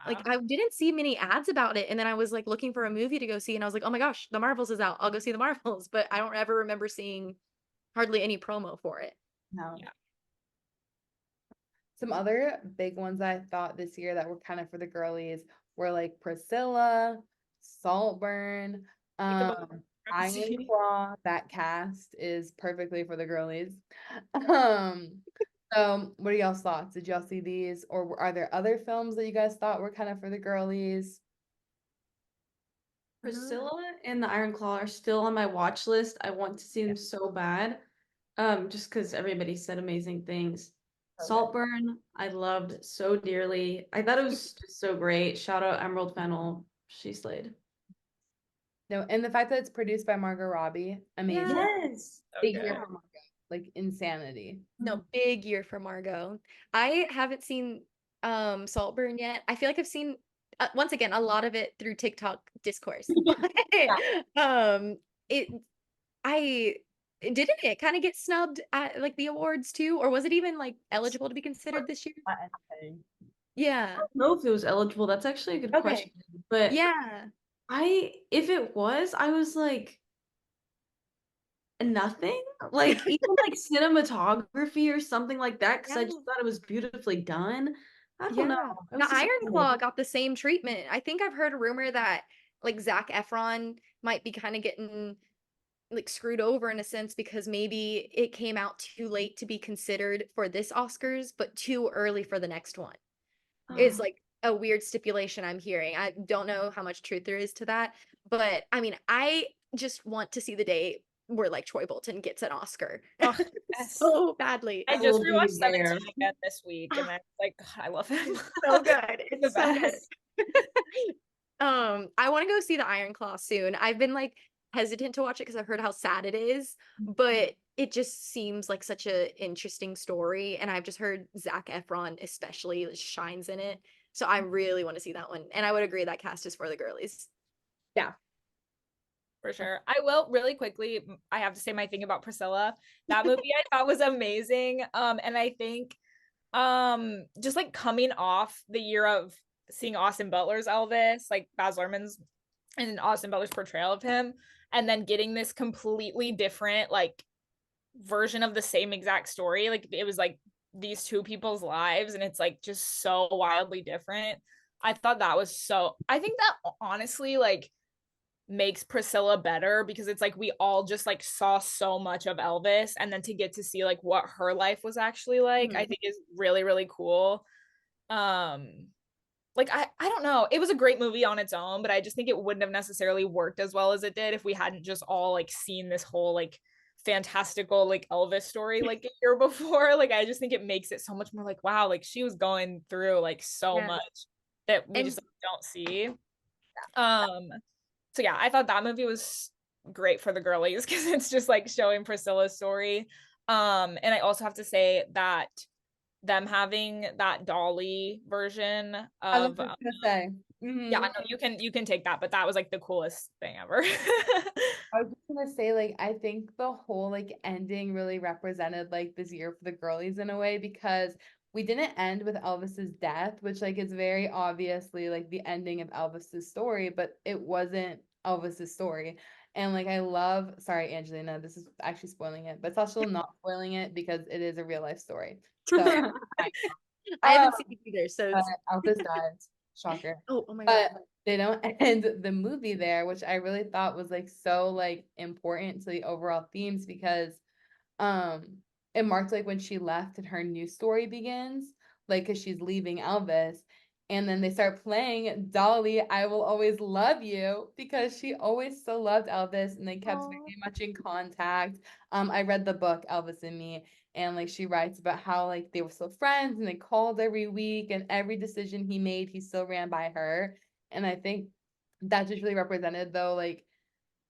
Like Yeah. I didn't see many ads about it, and then I was like looking for a movie to go see, and I was like, oh my gosh, The Marvels is out. I'll go see The Marvels, but I don't ever remember seeing hardly any promo for it. No. Yeah. Some other big ones I thought this year that were kind of for the girlies were like Priscilla, Saltburn, Peekaboo. Iron Claw. That cast is perfectly for the girlies. Um, what are y'all's thoughts? Did y'all see these, or are there other films that you guys thought were kind of for the girlies? Priscilla and the Iron Claw are still on my watch list. I want to see them so bad. Just because everybody said amazing things. Okay. Saltburn, I loved so dearly. I thought it was just so great. Shout out Emerald Fennel. She slayed. No, and the fact that it's produced by Margot Robbie, amazing. Yeah. Yes. So Big good. year for Margot, like insanity. No, big year for Margot. I haven't seen Saltburn yet. I feel like I've seen once again a lot of it through TikTok discourse. um it I didn't it kind of get snubbed at like the awards too, or was it even like eligible to be considered this year? Not anything. Yeah. I don't know if it was eligible. That's actually a good question. Okay. But Yeah. if it was, I was like nothing. Like even like cinematography or something like that, because I Yeah. just thought it was beautifully done. I don't know. Yeah. I The was Iron disappointed. Claw got the same treatment. I think I've heard a rumor that like Zac Efron might be kind of getting like screwed over in a sense because maybe it came out too late to be considered for this Oscars, but too early for the next one. Is like a weird stipulation I'm hearing. I don't know how much truth there is to that, but I mean, I just want to see the day where like Troy Bolton gets an Oscar Oh, yes. so badly. I I just will be rewatched 17 there. again this week, and I was like, God, I love him. So good. He's It's the so good. best. I want to go see the Iron Claw soon. I've been like hesitant to watch it because I've heard how sad it is, but it just seems like such a interesting story, and I've just heard Zac Efron especially shines in it. So I really want to see that one, and I would agree that cast is for the girlies. Yeah. For sure. I will really quickly, I have to say my thing about Priscilla. That movie I thought was amazing. And I think just like coming off the year of seeing Austin Butler's Elvis, like Baz Luhrmann's and Austin Butler's portrayal of him, and then getting this completely different like version of the same exact story. Like it was like these two people's lives, and it's like just so wildly different. I thought that was so, I think that honestly like makes Priscilla better because it's like we all just like saw so much of Elvis, and then to get to see like what her life was actually like, I think is really, really cool. Like I don't know. It was a great movie on its own, but I just think it wouldn't have necessarily worked as well as it did if we hadn't just all like seen this whole like fantastical like Elvis story like a year before. Like I just think it makes it so much more like wow, like she was going through like so Yeah. much that we And just like, don't see. So yeah, I thought that movie was great for the girlies because it's just like showing Priscilla's story. And I also have to say that them having that Dolly version I was of just gonna say. yeah, no, you can take that, but that was like the coolest thing ever. I was just gonna say, like, I think the whole like ending really represented like this year for the girlies in a way because we didn't end with Elvis's death, which like is very obviously like the ending of Elvis's story, but it wasn't Elvis's story. And like I love, sorry, Angelina, this is actually spoiling it, but it's also not spoiling it because it is a real life story. So fine. I haven't Um, seen it either, so but it's Elvis dies. Shocker. oh my But god. they don't end the movie there, which I really thought was like so like important to the overall themes because um it marked like when she left and her new story begins, like because she's leaving Elvis. And then they start playing Dolly, I Will Always Love You, because she always so loved Elvis and they kept Aw. very much in contact. I read the book Elvis and Me, and like she writes about how like they were still friends and they called every week and every decision he made, he still ran by her. And I think that just really represented though, like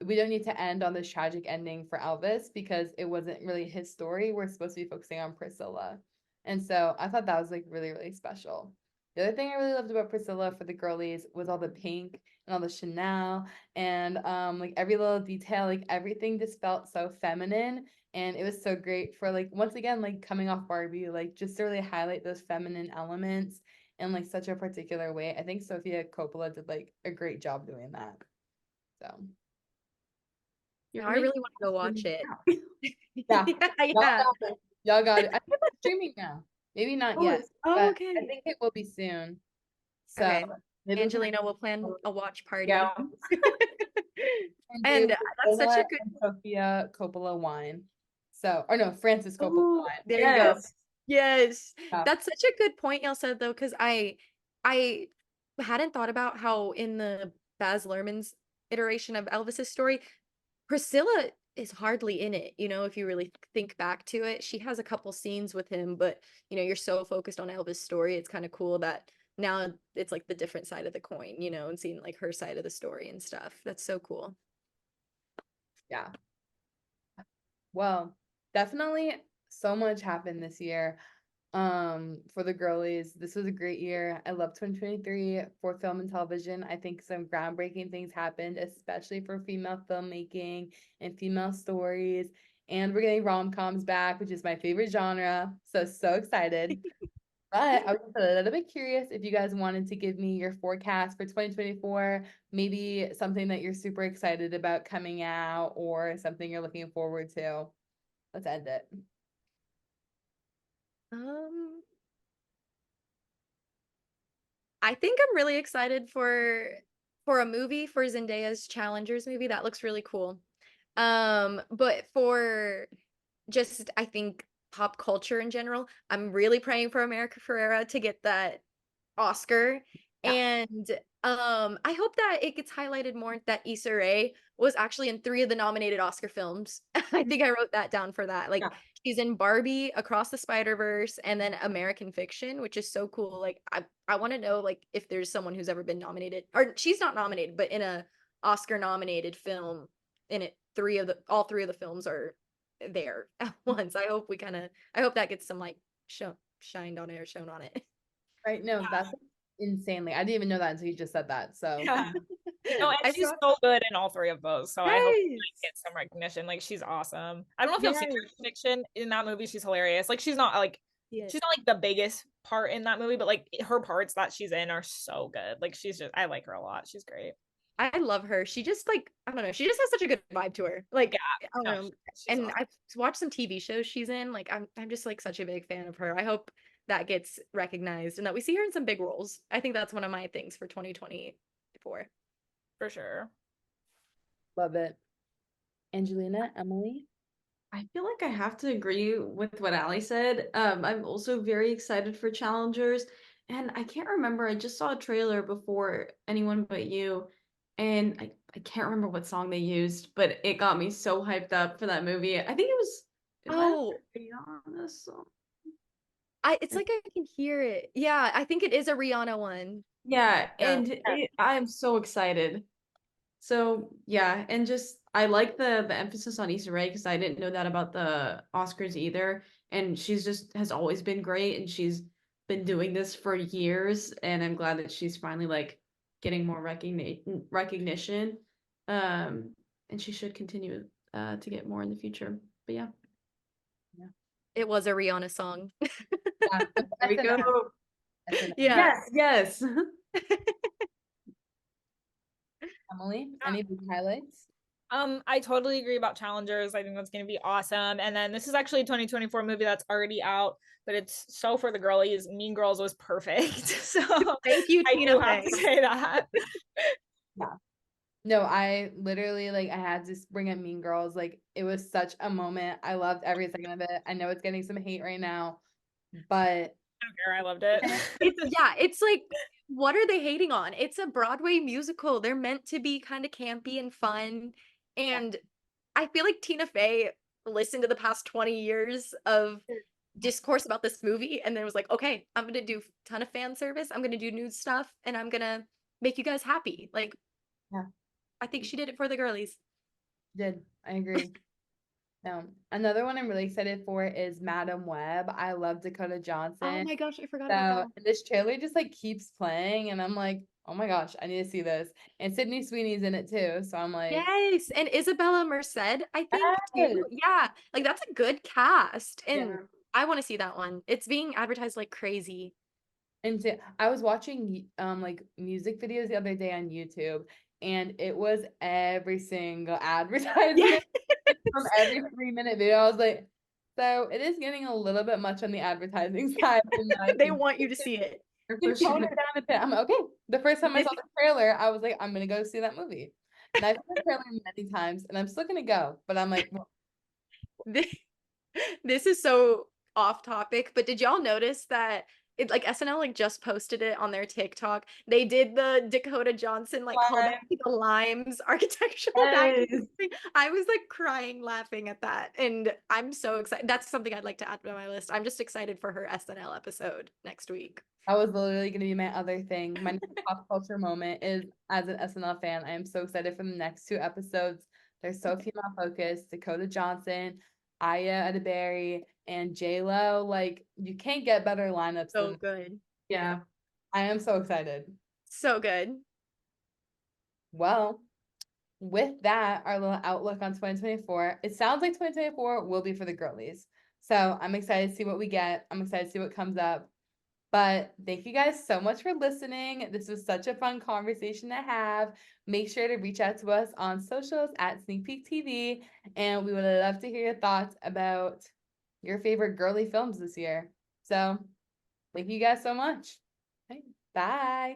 we don't need to end on this tragic ending for Elvis because it wasn't really his story. We're supposed to be focusing on Priscilla. And so I thought that was like really, really special. The other thing I really loved about Priscilla for the girlies was all the pink and all the Chanel and like every little detail, like everything just felt so feminine. And it was so great for like once again, like coming off Barbie, like just to really highlight those feminine elements in like such a particular way. I think Sofia Coppola did like a great job doing that. So Now I really want to go watch it. yeah, y'all Yeah. got it. Y'all got it. I think it's streaming now. Maybe not Oh, yet, oh, but okay. I think it will be soon. So Okay. maybe we can Angelina will plan a watch party. yeah, and do And that's such a Priscilla good. and Sofia Coppola wine. So, or no, Francis Coppola Oh, wine. there you go. Yes. Yes. Yeah. That's such a good point y'all said though, because I hadn't thought about how in the Baz Luhrmann's iteration of Elvis's story, Priscilla is hardly in it, if you really think back to it. She has a couple scenes with him, but you're so focused on Elvis' story. It's kind of cool that now it's like the different side of the coin, and seeing like her side of the story and stuff. That's so cool. Yeah. Well, definitely so much happened this year. For the girlies, this was a great year. I love 2023 for film and television. I think some groundbreaking things happened, especially for female filmmaking and female stories. And we're getting rom-coms back, which is my favorite genre. So excited. But I was a little bit curious if you guys wanted to give me your forecast for 2024, maybe something that you're super excited about coming out or something you're looking forward to. Let's end it. Um, I think I'm really excited for a movie for Zendaya's Challengers movie. That looks really cool. But for just I think pop culture in general, I'm really praying for America Ferrera to get that Oscar. Yeah. And I hope that it gets highlighted more that Issa Rae was actually in 3 of the nominated Oscar films. I think I wrote that down for that. Like Yeah. she's in Barbie, Across the Spider-Verse, and then American Fiction, which is so cool. Like I want to know like if there's someone who's ever been nominated, or she's not nominated, but in a Oscar nominated film, in it all 3 of the films are there at once. I hope that gets some like shined on it or shown on it. Right. No, that's insanely. I didn't even know that until you just said that. So Yeah. No, and I she's saw so good in all three of those. So I hope she yes. like, gets some recognition. Like she's awesome. I don't know if you'll see Yes. her fiction in that movie. She's hilarious. Like she's not like Yes. she's not like the biggest part in that movie, but like her parts that she's in are so good. Like she's just I like her a lot. She's great. I love her. She just like I don't know. She just has such a good vibe to her. Like Yeah, I don't no, know. she's And awesome. I've watched some TV shows she's in. Like I'm just like such a big fan of her. I hope that gets recognized and that we see her in some big roles. I think that's one of my things for 2024. For sure. Love it. Angelina, Emily? I feel like I have to agree with what Ali said. I'm also very excited for Challengers, and I can't remember. I just saw a trailer before Anyone But You, and I can't remember what song they used, but it got me so hyped up for that movie. I think it might have Oh, been Rihanna's song. it's like I can hear it. Yeah, I think it is a Rihanna one. Yeah, Yeah. and I'm so excited. So yeah, and just I like the emphasis on Issa Rae because I didn't know that about the Oscars either. And she's just has always been great, and she's been doing this for years. And I'm glad that she's finally like getting more recognition. And she should continue to get more in the future. But yeah, It was a Rihanna song. Yeah, there we SNL. go. SNL. Yeah. Yes, yes. Emily, any big highlights? I totally agree about Challengers. I think that's gonna be awesome. And then this is actually a 2024 movie that's already out, but it's so for the girlies. Mean Girls was perfect. So Thank you, I Tina do have Fey. to say that. Yeah. No, I literally like I had to bring up Mean Girls. Like it was such a moment. I loved every second of it. I know it's getting some hate right now, but I don't care. I loved it. It's like, what are they hating on? It's a Broadway musical. They're meant to be kind of campy and fun. And I feel like Tina Fey listened to the past 20 years of discourse about this movie and then was like, okay, I'm gonna do a ton of fan service. I'm gonna do new stuff and I'm gonna make you guys happy. Like, yeah, I think she did it for the girlies. did. I agree. No, another one I'm really excited for is Madam Web. I love Dakota Oh Johnson. my gosh, I forgot about So that one. this trailer just like keeps playing, and I'm like, oh my gosh, I need to see this. And Sydney Sweeney's in it too, so I'm like, Yes, and Isabella Merced, I think too. yes. Yeah, like that's a good cast, and Yeah. I want to see that one. It's being advertised like crazy. And I was watching like music videos the other day on YouTube, and it was every single Yeah. advertisement from every 3-minute video. I was like, so it is getting a little bit much on the advertising side. In my They opinion. want you to see it. They're They pushing toned it. it down a bit. I'm like, okay. The first time I saw the trailer, I was like, I'm gonna go see that movie. And I've seen the trailer many times, and I'm still gonna go. But I'm like, well, This, this is so off topic, but did y'all notice that it like SNL like just posted it on their TikTok? They did the Dakota Johnson like callback why? to the Limes architectural Yes. thing. I was like crying laughing at that, and I'm so excited. That's something I'd like to add to my list. I'm just excited for her SNL episode next week. That was literally gonna be my other thing. My next pop culture moment is as an SNL fan. I am so excited for the next 2 episodes. They're so female focused. Dakota Johnson, Aya Edeberry, and J Lo. Like you can't get better lineups So than. good. Yeah. I am so excited. So good. Well, with that, our little outlook on 2024. It sounds like 2024 will be for the girlies. So I'm excited to see what we get. I'm excited to see what comes up. But thank you guys so much for listening. This was such a fun conversation to have. Make sure to reach out to us on socials at Sneak Peek TV, and we would love to hear your thoughts about your favorite girly films this year. So, thank you guys so much. Okay, bye.